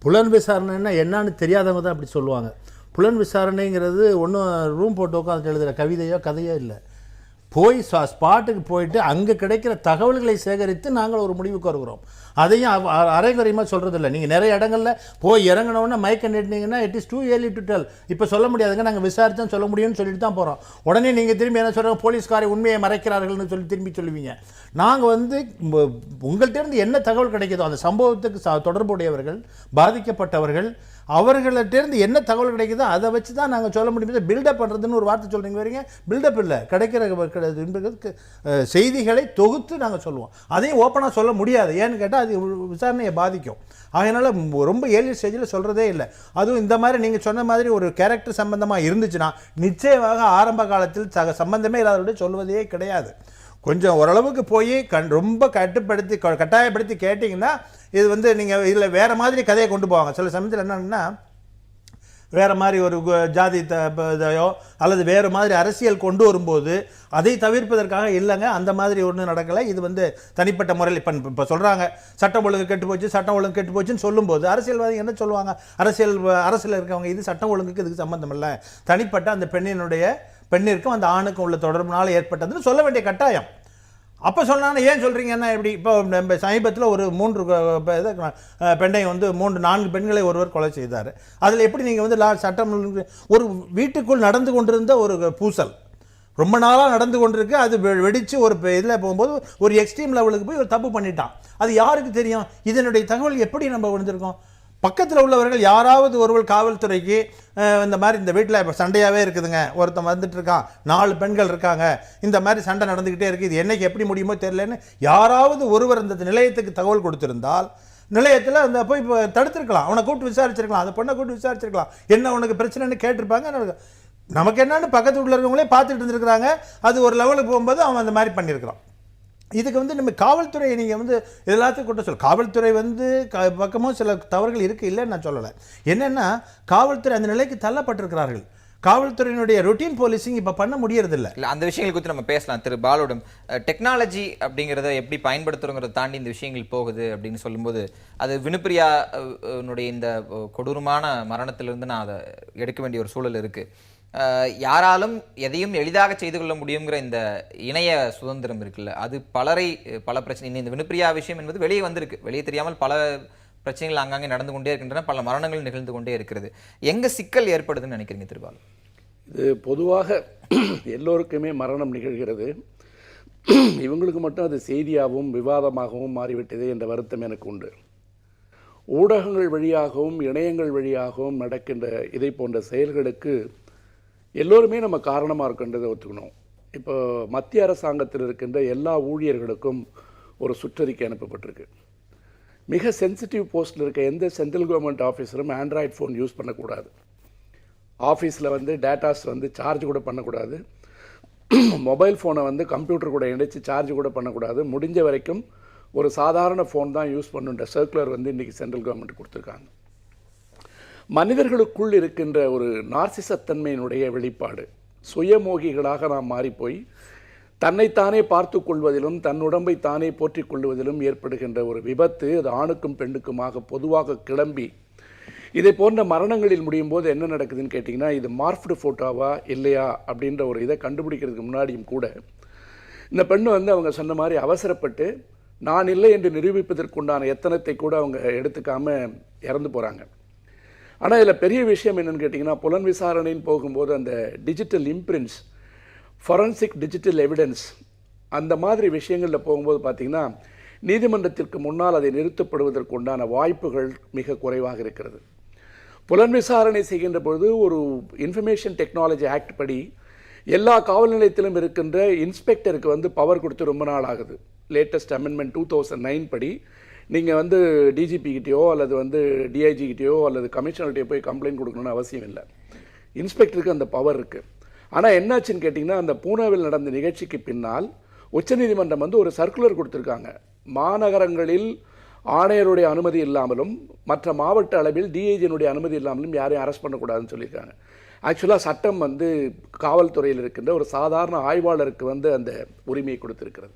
புலன் விசாரணைன்னா என்னன்னு தெரியாதவங்க தான் அப்படி சொல்லுவாங்க. புலன் விசாரணைங்கிறது ஒன்றும் ரூம் போட்டு உட்காந்து எழுதுகிற கவிதையோ கதையோ இல்லை. போய் ஸ்பாட்டுக்கு போயிட்டு அங்கே கிடைக்கிற தகவல்களை சேகரித்து நாங்கள் ஒரு முடிவுக்கு வருகிறோம். அதையும் அரைகுறையமாக சொல்கிறதில்ல. நீங்கள் நிறைய இடங்களில் போய் இறங்கினோன்னா மயக்க நிட்டினீங்கன்னா it is too early to tell. இப்போ சொல்ல முடியாதுங்க, நாங்கள் விசாரித்தா சொல்ல முடியும்னு சொல்லிட்டு தான் போகிறோம். உடனே நீங்கள் திரும்பி என்ன சொல்கிறாங்க, போலீஸ்காரை உண்மையை மறைக்கிறார்கள்னு சொல்லி திரும்பி சொல்லுவீங்க. நாங்கள் வந்து உங்கள்கிட்டருந்து என்ன தகவல் கிடைக்குதோ அந்த சம்பவத்துக்கு தொடர்புடையவர்கள், பாதிக்கப்பட்டவர்கள், அவர்கள்ட்டேருந்து என்ன தகவல் கிடைக்குதோ அதை வச்சு தான் நாங்கள் சொல்ல முடியும். பில்டப் பண்ணுறதுன்னு ஒரு வார்த்தை சொல்கிறீங்க வரீங்க, பில்டப் இல்லை, கிடைக்கிற செய்திகளை தொகுத்து நாங்கள் சொல்லுவோம். அதையும் ஓப்பனாக சொல்ல முடியாது, ஏன்னு கேட்டால் அது விசாரணையை பாதிக்கும். அதனால் ரொம்ப ஏர்லி ஸ்டேஜில் சொல்கிறதே இல்லை. அதுவும் இந்த மாதிரி நீங்கள் சொன்ன மாதிரி ஒரு கேரக்டர் சம்பந்தமாக இருந்துச்சுன்னா நிச்சயமாக ஆரம்ப காலத்தில் சம்பந்தமே இல்லாதவருடைய சொல்வதே கிடையாது. கொஞ்சம் ஓரளவுக்கு போய் ரொம்ப கட்டாயப்படுத்தி கேட்டிங்கன்னா இது வந்து நீங்கள் இதில் வேறு மாதிரி கதையை கொண்டு போவாங்க. சில சமயத்தில் என்னென்னா வேறு மாதிரி ஒரு ஜாதி இதையோ அல்லது வேறு மாதிரி அரசியல் கொண்டு வரும்போது அதை தவிர்ப்பதற்காக இல்லைங்க, அந்த மாதிரி ஒன்றும் நடக்கலை, இது வந்து தனிப்பட்ட முறையில் இப்போ சொல்கிறாங்க சட்டம் ஒழுங்கு கெட்டு போச்சுன்னு சொல்லும்போது அரசியல்வாதி என்ன சொல்லுவாங்க, அரசியல் இருக்கவங்க இது சட்டம் ஒழுங்குக்கு இதுக்கு சம்மந்தம் இல்லை, தனிப்பட்ட அந்த பெண்ணிற்கும் அந்த ஆணுக்கும் உள்ள தொடர்புனால ஏற்பட்டதுன்னு சொல்ல வேண்டிய கட்டாயம். அப்போ சொன்னாங்கன்னா ஏன் சொல்கிறீங்கன்னா எப்படி? இப்போ நம்ம சமீபத்தில் ஒரு 3 பெண்ணை வந்து 4 பெண்களை ஒருவர் கொலை செய்தார். அதில் எப்படி நீங்கள் வந்து சட்டம் ஒரு வீட்டுக்குள் நடந்து கொண்டிருந்த ஒரு பூசல் ரொம்ப நாளாக நடந்து கொண்டிருக்கு, அது வெடித்து ஒரு இதில் போகும்போது ஒரு எக்ஸ்ட்ரீம் லெவலுக்கு போய் ஒரு தப்பு பண்ணிட்டான். அது யாருக்கு தெரியும்? இதனுடைய தகவல் எப்படி நம்ம விழுந்திருக்கோம்? பக்கத்தில் உள்ளவர்கள் யாராவது ஒருவர் காவல்துறைக்கு இந்த மாதிரி இந்த வீட்டில் இப்போ சண்டையாகவே இருக்குதுங்க, ஒருத்தன் வந்துட்டு இருக்கான், 4 பெண்கள் இருக்காங்க, இந்த மாதிரி சண்டை நடந்துக்கிட்டே இருக்குது, இது என்னைக்கு எப்படி முடியுமோ தெரியலன்னு யாராவது ஒருவர் அந்த நிலையத்துக்கு தகவல் கொடுத்திருந்தால் நிலையத்தில் அந்த போய் இப்போ தடுத்திருக்கலாம், அவனை கூப்பிட்டு விசாரிச்சிருக்கலாம், அந்த பொண்ணை கூப்பிட்டு விசாரிச்சிருக்கலாம், என்ன உனக்கு பிரச்சனைன்னு கேட்டிருப்பாங்க. நமக்கு என்னன்னு பக்கத்து வீட்டில் இருக்கவங்களே பார்த்துட்டு இருந்துருக்குறாங்க. அது ஒரு லெவலுக்கு போகும்போது அவன் அந்த மாதிரி பண்ணியிருக்கிறான். இதுக்கு வந்து நம்ம காவல்துறையை நீங்கள் வந்து எல்லாத்துக்கும் கூட்ட சொல்ல, காவல்துறை வந்து பக்கமும் சில தவறுகள் இருக்குது, இல்லைன்னு நான் சொல்லலை. என்னென்னா காவல்துறை அந்த நிலைக்கு தள்ளப்பட்டிருக்கிறார்கள். காவல்துறையினுடைய ரொட்டீன் போலீசிங் இப்போ பண்ண முடியறதில்ல. இல்லை, அந்த விஷயங்கள் குறித்து நம்ம பேசலாம். திரு பாலுடன் டெக்னாலஜி அப்படிங்கிறத எப்படி பயன்படுத்துகிறோங்கிறத தாண்டி இந்த விஷயங்கள் போகுது அப்படின்னு சொல்லும்போது அது வினுப்பிரியானுடைய இந்த கொடூரமான மரணத்திலிருந்து நான் அதை எடுக்க வேண்டிய ஒரு சூழல் இருக்குது. யாராலும் எதையும் எளிதாக செய்து கொள்ள முடியுங்கிற இந்த இணைய சுதந்திரம் இருக்குல்ல, அது பல பிரச்சனை. இந்த வினுப்பிரியா விஷயம் என்பது வெளியே வந்திருக்கு, வெளியே தெரியாமல் பல பிரச்சனைகள் அங்கங்கே நடந்து கொண்டே இருக்கின்றன, பல மரணங்கள் நிகழ்ந்து கொண்டே இருக்கிறது. எங்க சிக்கல் ஏற்படுதுன்னு நினைக்கிறீங்க திருபால்? இது பொதுவாக எல்லோருக்குமே மரணம் நிகழ்கிறது, இவங்களுக்கு மட்டும் அது செய்தியாகவும் விவாதமாகவும் மாறிவிட்டது என்ற வருத்தம் எனக்கு உண்டு. ஊடகங்கள் வழியாகவும் இணையங்கள் வழியாகவும் நடக்கின்ற இதை போன்ற செயல்களுக்கு எல்லோருமே நம்ம காரணமாக இருக்கின்றதை ஒத்துக்கணும். இப்போ மத்திய அரசாங்கத்தில் இருக்கின்ற எல்லா ஊழியர்களுக்கும் ஒரு சுற்றறிக்கை அனுப்பப்பட்டிருக்கு. மிக சென்சிட்டிவ் போஸ்ட்டில் இருக்க எந்த சென்ட்ரல் கவர்மெண்ட் ஆஃபீஸரும் ஆண்ட்ராய்டு ஃபோன் யூஸ் பண்ணக்கூடாது. ஆஃபீஸில் வந்து டேட்டாஸ் வந்து சார்ஜ் கூட பண்ணக்கூடாது. மொபைல் ஃபோனை வந்து கம்ப்யூட்டர் கூட இணைச்சி சார்ஜ் கூட பண்ணக்கூடாது. முடிஞ்ச வரைக்கும் ஒரு சாதாரண ஃபோன் தான் யூஸ் பண்ணுன்ற சர்க்குலர் வந்து இன்றைக்கி சென்ட்ரல் கவர்மெண்ட் கொடுத்துருக்காங்க. மனிதர்களுக்குள் இருக்கின்ற ஒரு நார்சிசத்தன்மையினுடைய வெளிப்பாடு, சுயமோகிகளாக நாம் மாறிப்போய் தன்னைத்தானே பார்த்து கொள்வதிலும் தன் உடம்பை தானே போற்றிக் கொள்வதிலும் ஏற்படுகின்ற ஒரு விபத்து, அது ஆணுக்கும் பெண்ணுக்குமாக பொதுவாக கிளம்பி இதை போன்ற மரணங்களில் முடியும் போது என்ன நடக்குதுன்னு கேட்டிங்கன்னா, இது மார்ஃப்டு ஃபோட்டோவா இல்லையா அப்படின்ற ஒரு இதை கண்டுபிடிக்கிறதுக்கு முன்னாடியும் கூட இந்த பெண்ணு வந்து அவங்க சொன்ன மாதிரி அவசரப்பட்டு நான் இல்லை என்று நிரூபிப்பதற்குண்டான எத்தனத்தை கூட அவங்க எடுத்துக்காமல் இறந்து போகிறாங்க. ஆனால் இதில் பெரிய விஷயம் என்னென்னு கேட்டிங்கன்னா, புலன் விசாரணைன்னு போகும்போது அந்த digital imprints, forensic digital evidence, அந்த மாதிரி விஷயங்களில் போகும்போது பார்த்திங்கன்னா நீதிமன்றத்திற்கு முன்னால் அதை நிறுத்தப்படுவதற்கு உண்டான வாய்ப்புகள் மிக குறைவாக இருக்கிறது. புலன் விசாரணை செய்கின்ற பொழுது ஒரு இன்ஃபர்மேஷன் டெக்னாலஜி ஆக்ட் படி எல்லா காவல் நிலையத்திலும் இருக்கின்ற இன்ஸ்பெக்டருக்கு வந்து பவர் கொடுத்து ரொம்ப நாள் ஆகுது. லேட்டஸ்ட் அமெண்ட்மெண்ட் 2009 படி நீங்கள் வந்து டிஜிபிக்கிட்டேயோ அல்லது வந்து டிஐஜிக்கிட்டேயோ அல்லது கமிஷனர்கிட்டயோ போய் கம்ப்ளைண்ட் கொடுக்கணும்னு அவசியம் இல்லை, இன்ஸ்பெக்டருக்கு அந்த பவர் இருக்குது. ஆனால் என்னாச்சுன்னு கேட்டிங்கன்னா, அந்த பூனாவில் நடந்த நிகழ்ச்சிக்கு பின்னால் உச்சநீதிமன்றம் வந்து ஒரு சர்க்குலர் கொடுத்துருக்காங்க. மாநகரங்களில் ஆணையருடைய அனுமதி இல்லாமலும் மற்ற மாவட்ட அளவில் டிஐஜியினுடைய அனுமதி இல்லாமலும் யாரையும் அரெஸ்ட் பண்ணக்கூடாதுன்னு சொல்லியிருக்காங்க. ஆக்சுவலாக சட்டம் வந்து காவல்துறையில் இருக்கின்ற ஒரு சாதாரண ஆய்வாளருக்கு வந்து அந்த உரிமையை கொடுத்துருக்கிறது.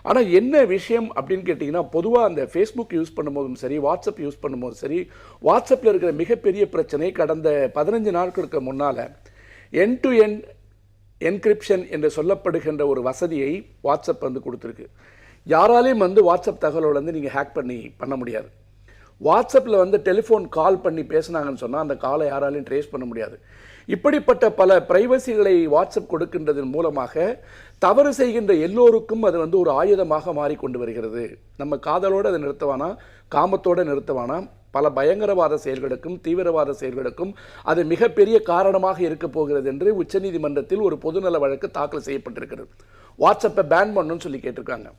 ஆனால் என்ன விஷயம் அப்படின்னு கேட்டிங்கன்னா, பொதுவாக அந்த ஃபேஸ்புக் யூஸ் பண்ணும்போதும் சரி, வாட்ஸ்அப் யூஸ் பண்ணும்போதும் சரி, வாட்ஸ்அப்பில் இருக்கிற மிகப்பெரிய பிரச்சனை கடந்த 15 நாட்களுக்கு முன்னால் எண்ட் டு எண்ட் என்கிரிப்ஷன் என்று சொல்லப்படுகின்ற ஒரு வசதியை வாட்ஸ்அப் வந்து கொடுத்துருக்கு. யாராலையும் வந்து வாட்ஸ்அப் தகவலை வந்து நீங்கள் ஹேக் பண்ண முடியாது. வாட்ஸ்அப்பில் வந்து டெலிஃபோன் கால் பண்ணி பேசுனாங்கன்னு சொன்னால் அந்த காலை யாராலையும் ட்ரேஸ் பண்ண முடியாது. இப்படிப்பட்ட பல பிரைவசிகளை வாட்ஸ்அப் கொடுக்கின்றதன் மூலமாக தவறு செய்கின்ற எல்லோருக்கும் அது வந்து ஒரு ஆயுதமாக மாறிக்கொண்டு வருகிறது. நம்ம காதலோடு அதை நிறுத்தவானா, காமத்தோடு நிறுத்தவானா, பல பயங்கரவாத செயல்களுக்கும் தீவிரவாத செயல்களுக்கும் அது மிகப்பெரிய காரணமாக இருக்க போகிறது என்று உச்சநீதிமன்றத்தில் ஒரு பொதுநல வழக்கு தாக்கல் செய்யப்பட்டிருக்கிறது. வாட்ஸ்அப்பை பேன் பண்ணணும்னு சொல்லி கேட்டிருக்காங்க.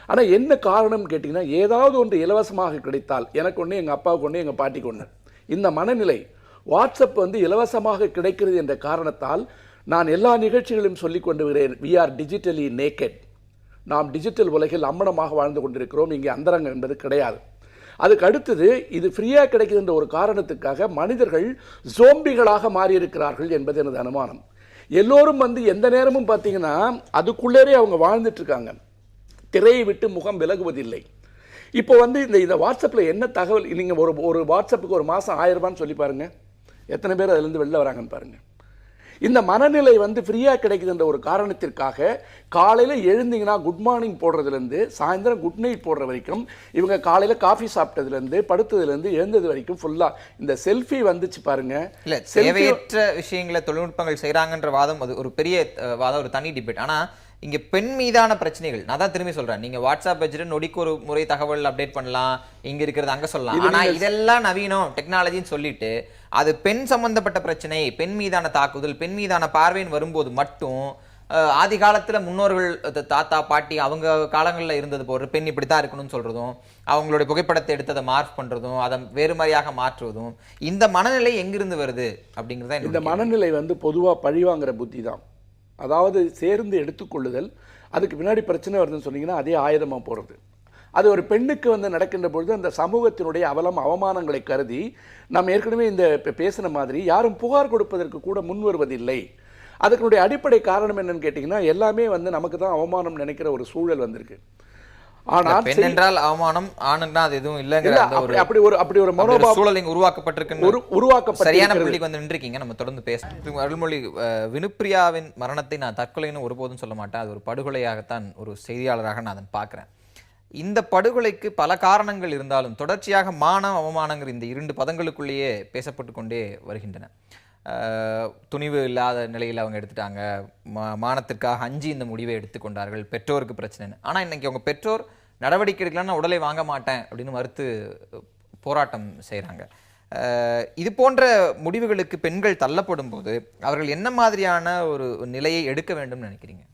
ஆனால் என்ன காரணம் கேட்டிங்கன்னா, ஏதாவது ஒன்று இலவசமாக கிடைத்தால், எனக்கு ஒன்று, எங்கள் அப்பாவுக்கு ஒன்று, எங்கள் பாட்டிக்கு ஒன்று, இந்த மனநிலை. வாட்ஸ்அப் வந்து இலவசமாக கிடைக்கிறது என்ற காரணத்தால் நான் எல்லா நிகழ்ச்சிகளையும் சொல்லிக் கொண்டு வருகிறேன், வி ஆர் டிஜிட்டலி நேக்கட். நாம் டிஜிட்டல் உலகில் அம்மனமாக வாழ்ந்து கொண்டிருக்கிறோம், இங்கே அந்தரங்கம் என்பது கிடையாது. அதுக்கு அடுத்தது, இது ஃப்ரீயாக கிடைக்கின்ற ஒரு காரணத்துக்காக மனிதர்கள் ஜோம்பிகளாக மாறியிருக்கிறார்கள் என்பது எனது அனுமானம். எல்லோரும் வந்து எந்த நேரமும் பார்த்தீங்கன்னா அதுக்குள்ளேயே அவங்க வாழ்ந்துட்டு இருக்காங்க, திரையை விட்டு முகம் விலகுவதில்லை. இப்போ வந்து இந்த வாட்ஸ்அப்பில் என்ன தகவல், நீங்கள் ஒரு வாட்ஸ்அப்புக்கு ஒரு மாதம் 1000 ரூபான்னு சொல்லி பாருங்கள், எத்தனை பேர் அதுலேருந்து வெளில வராங்கன்னு பாருங்கள். இந்த மனநிலை வந்து ஃப்ரீயாக கிடைக்குதுன்ற ஒரு காரணத்திற்காக காலையில் எழுந்தீங்கன்னா குட் மார்னிங் போடுறதுலேருந்து சாயந்தரம் குட் நைட் போடுற வரைக்கும், இவங்க காலையில் காஃபி சாப்பிட்டதுலேருந்து படுத்ததுலேருந்து எழுந்தது வரைக்கும் ஃபுல்லாக இந்த செல்ஃபி வந்துச்சு பாருங்க. இல்லை, தேவையற்ற விஷயங்களை தொழில்நுட்பங்கள் செய்கிறாங்கன்ற வாதம் அது ஒரு பெரிய வாதம், ஒரு தனி டிபேட். ஆனால் இங்கே பெண் மீதான பிரச்சனைகள், நான் தான் திரும்பி சொல்கிறேன், நீங்கள் வாட்ஸ்அப் வச்சுட்டு நொடிக்கு ஒரு முறை தகவல் அப்டேட் பண்ணலாம், இங்கே இருக்கிறது அங்கே சொல்லலாம். ஆனால் இதெல்லாம் நவீனம் டெக்னாலஜின்னு சொல்லிட்டு அது பெண் சம்பந்தப்பட்ட பிரச்சனை, பெண் மீதான தாக்குதல், பெண் மீதான பார்வைன்னு வரும்போது மட்டும் ஆதி காலத்தில் முன்னோர்கள் தாத்தா பாட்டி அவங்க காலங்களில் இருந்தது போற பெண் இப்படி தான் இருக்கணும்னு சொல்கிறதும், அவங்களுடைய புகைப்படத்தை எடுத்து அதை மார்க் பண்ணுறதும், அதை வேறு மாதிரியாக மாற்றுவதும், இந்த மனநிலை எங்கிருந்து வருது அப்படிங்கிறத. இந்த மனநிலை வந்து பொதுவாக பழிவாங்கிற புத்தி தான். அதாவது சேர்ந்து எடுத்துக்கொள்ளுதல், அதுக்கு பின்னாடி பிரச்சனை வருதுன்னு சொன்னீங்கன்னா அதே ஆயுதமாக போகிறது. அது ஒரு பெண்ணுக்கு வந்து நடக்கின்ற பொழுது அந்த சமூகத்தினுடைய அவமானங்களை கருதி நாம் ஏற்கனவே இந்த பேசின மாதிரி யாரும் புகார் கொடுப்பதற்கு கூட முன் வருவதில்லை. அதுக்குடைய அடிப்படை காரணம் என்னன்னு கேட்டிங்கன்னா, எல்லாமே வந்து நமக்கு தான் அவமானம் நினைக்கிற ஒரு சூழல் வந்திருக்கு. ஆனால் பெண் என்றால் அவமானம், ஆணுன்னா அது எதுவும் இல்லைங்கிற அப்படி ஒரு மனோபாவம் சூழல் இங்க உருவாக்கப்பட்டிருக்கு. சரியான புள்ளிக்கு வந்து நின்றுக்கீங்க. நம்ம தொடர்ந்து பேச அருள்மொழி, வினுப்பிரியாவின் மரணத்தை நான் தற்கொலைன்னு ஒருபோதும் சொல்ல மாட்டேன், அது ஒரு படுகொலையாகத்தான் ஒரு செய்தியாளராக நான் அதை பார்க்கிறேன். இந்த படுகொலைக்கு பல காரணங்கள் இருந்தாலும் தொடர்ச்சியாக மானம் அவமானங்கிற இந்த 2 பதங்களுக்குள்ளேயே பேசப்பட்டு கொண்டே வருகின்றன. துணிவு இல்லாத நிலையில் அவங்க எடுத்துட்டாங்க, மானத்திற்காக அஞ்சி இந்த முடிவை எடுத்துக்கொண்டார்கள், பெற்றோருக்கு பிரச்சனைன்னு. ஆனால் இன்னைக்கு அவங்க பெற்றோர் நடவடிக்கை எடுக்கலாம்னா உடலை வாங்க மாட்டேன் அப்படின்னு மறுத்து போராட்டம் செய்கிறாங்க. இது போன்ற முடிவுகளுக்கு பெண்கள் தள்ளப்படும் போது அவர்கள் என்ன மாதிரியான ஒரு நிலையை எடுக்க வேண்டும் நினைக்கிறீங்க?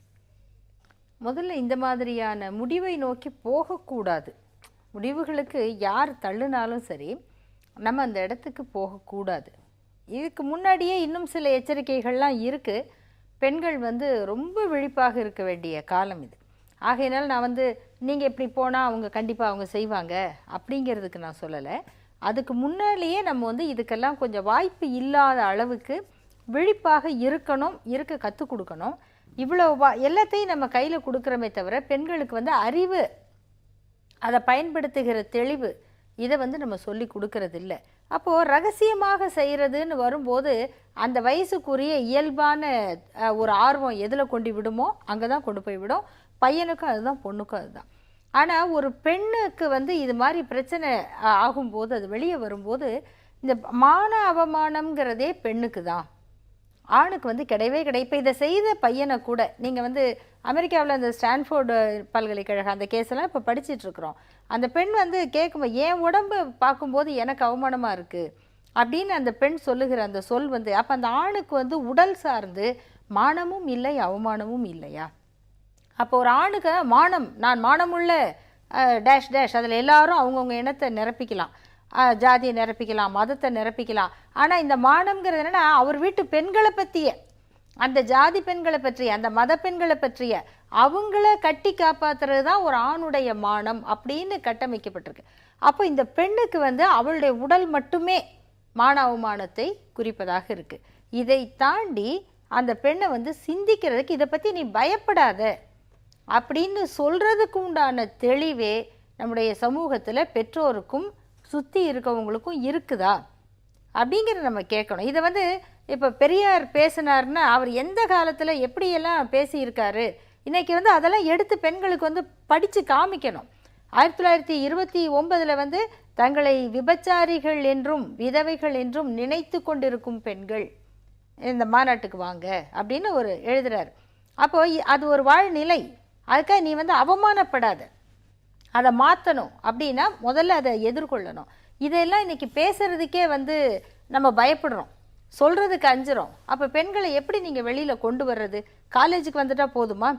முதல்ல இந்த மாதிரியான முடிவை நோக்கி போகக்கூடாது. முடிவுகளுக்கு யார் தள்ளுனாலும் சரி, நம்ம அந்த இடத்துக்கு போகக்கூடாது. இதுக்கு முன்னாடியே இன்னும் சில எச்சரிக்கைகள்லாம் இருக்குது. பெண்கள் வந்து ரொம்ப விழிப்பாக இருக்க வேண்டிய காலம் இது. ஆகையினால் நான் வந்து நீங்கள் எப்படி போனால் அவங்க கண்டிப்பாக அவங்க செய்வாங்க அப்படிங்கிறதுக்கு நான் சொல்லலை. அதுக்கு முன்னாலேயே நம்ம வந்து இதுக்கெல்லாம் கொஞ்சம் வாய்ப்பு இல்லாத அளவுக்கு விழிப்பாக இருக்க கற்றுக் கொடுக்கணும். இவ்வளோ எல்லாத்தையும் நம்ம கையில் கொடுக்குறோமே தவிர பெண்களுக்கு வந்து அறிவு, அதை பயன்படுத்துகிற தெளிவு, இதை வந்து நம்ம சொல்லி கொடுக்கறது இல்லை. அப்போது ரகசியமாக செய்கிறதுன்னு வரும்போது அந்த வயசுக்குரிய இயல்பான ஒரு ஆர்வம் எதில் கொண்டு விடுமோ அங்கே தான் கொண்டு போய் விடும். பையனுக்கும் அதுதான், பொண்ணுக்கும் அதுதான். ஆனால் ஒரு பெண்ணுக்கு வந்து இது மாதிரி பிரச்சனை ஆகும்போது, அது வெளியே வரும்போது, இந்த மான அவமானம்ங்கிறதே பெண்ணுக்கு தான், ஆணுக்கு வந்து கிடையவே கிடையாது. இப்போ இதை செய்த பையனை கூட நீங்கள் வந்து அமெரிக்காவில் அந்த ஸ்டான்ஃபோர்டு பல்கலைக்கழகம் அந்த கேஸெல்லாம் இப்போ படிச்சிட்ருக்குறோம். அந்த பெண் வந்து கேட்கும்போது என் உடம்பு பார்க்கும்போது எனக்கு அவமானமாக இருக்குது அப்படின்னு அந்த பெண் சொல்லுகிற அந்த சொல் வந்து, அப்போ அந்த ஆணுக்கு வந்து உடல் சார்ந்து மானமும் இல்லை அவமானமும் இல்லையா? அப்போ ஒரு ஆணுக்கு மானம், நான் மானமுள்ள டேஷ் டேஷ், அதில் எல்லாரும் அவங்கவுங்க இனத்தை நிரப்பிக்கலாம், ஜாதியை நிரப்பிக்கலாம், மதத்தை நிரப்பிக்கலாம். ஆனால் இந்த மானம்ங்கிறது என்னென்னா அவர் வீட்டு பெண்களை பற்றிய, அந்த ஜாதி பெண்களை பற்றிய, அந்த மத பெண்களை பற்றிய, அவங்கள கட்டி காப்பாற்றுறது தான் ஒரு ஆணுடைய மானம் அப்படின்னு கட்டமைக்கப்பட்டிருக்கு. அப்போ இந்த பெண்ணுக்கு வந்து அவளுடைய உடல் மட்டுமே மான அவமானத்தை குறிப்பதாக இருக்குது. இதை தாண்டி அந்த பெண்ணை வந்து சிந்திக்கிறதுக்கு, இதை பற்றி நீ பயப்படாத அப்படின்னு சொல்கிறதுக்கு உண்டான தெளிவே நம்முடைய சமூகத்தில் பெற்றோருக்கும் சுற்றி இருக்கவங்களுக்கும் இருக்குதா அப்படிங்கிறத நம்ம கேட்கணும். இதை வந்து இப்போ பெரியார் பேசினார்னா அவர் எந்த காலத்தில் எப்படியெல்லாம் பேசியிருக்காரு, இன்னைக்கு வந்து அதெல்லாம் எடுத்து பெண்களுக்கு வந்து படித்து காமிக்கணும். 1929 வந்து தங்களை விபச்சாரிகள் என்றும் விதவைகள் என்றும் நினைத்து கொண்டிருக்கும் பெண்கள் இந்த மாநாட்டுக்கு வாங்க அப்படின்னு ஒரு எழுதுறாரு. அப்போ அது ஒரு வாழ்நிலை. அதுக்காக நீ வந்து அவமானப்படாத, அதை மாற்றணும் அப்படின்னா முதல்ல அதை எதிர்கொள்ளணும். இதெல்லாம் இன்னைக்கு பேசுறதுக்கே வந்து நம்ம பயப்படுறோம், சொல்றதுக்கு அஞ்சுறோம். அப்போ பெண்களை எப்படி நீங்கள் வெளியில் கொண்டு வர்றது? காலேஜுக்கு வந்துட்டா போதுமா?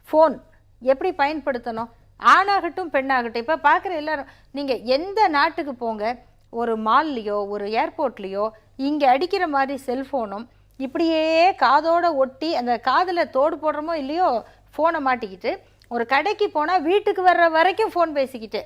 ஃபோன் எப்படி பயன்படுத்தணும்? ஆணாகட்டும் பெண்ணாகட்டும். இப்போ பார்க்குற எல்லாரும் நீங்கள் எந்த நாட்டுக்கு போங்க, ஒரு மால்லையோ ஒரு ஏர்போர்ட்லேயோ இங்கே அடிக்கிற மாதிரி செல்ஃபோனும் இப்படியே காதோட ஒட்டி, அந்த காதில் தோடு போடுறோமோ இல்லையோ ஃபோனை மாட்டிக்கிட்டு, ஒரு கடைக்கு போனால் வீட்டுக்கு வர்ற வரைக்கும் ஃபோன் பேசிக்கிட்டு,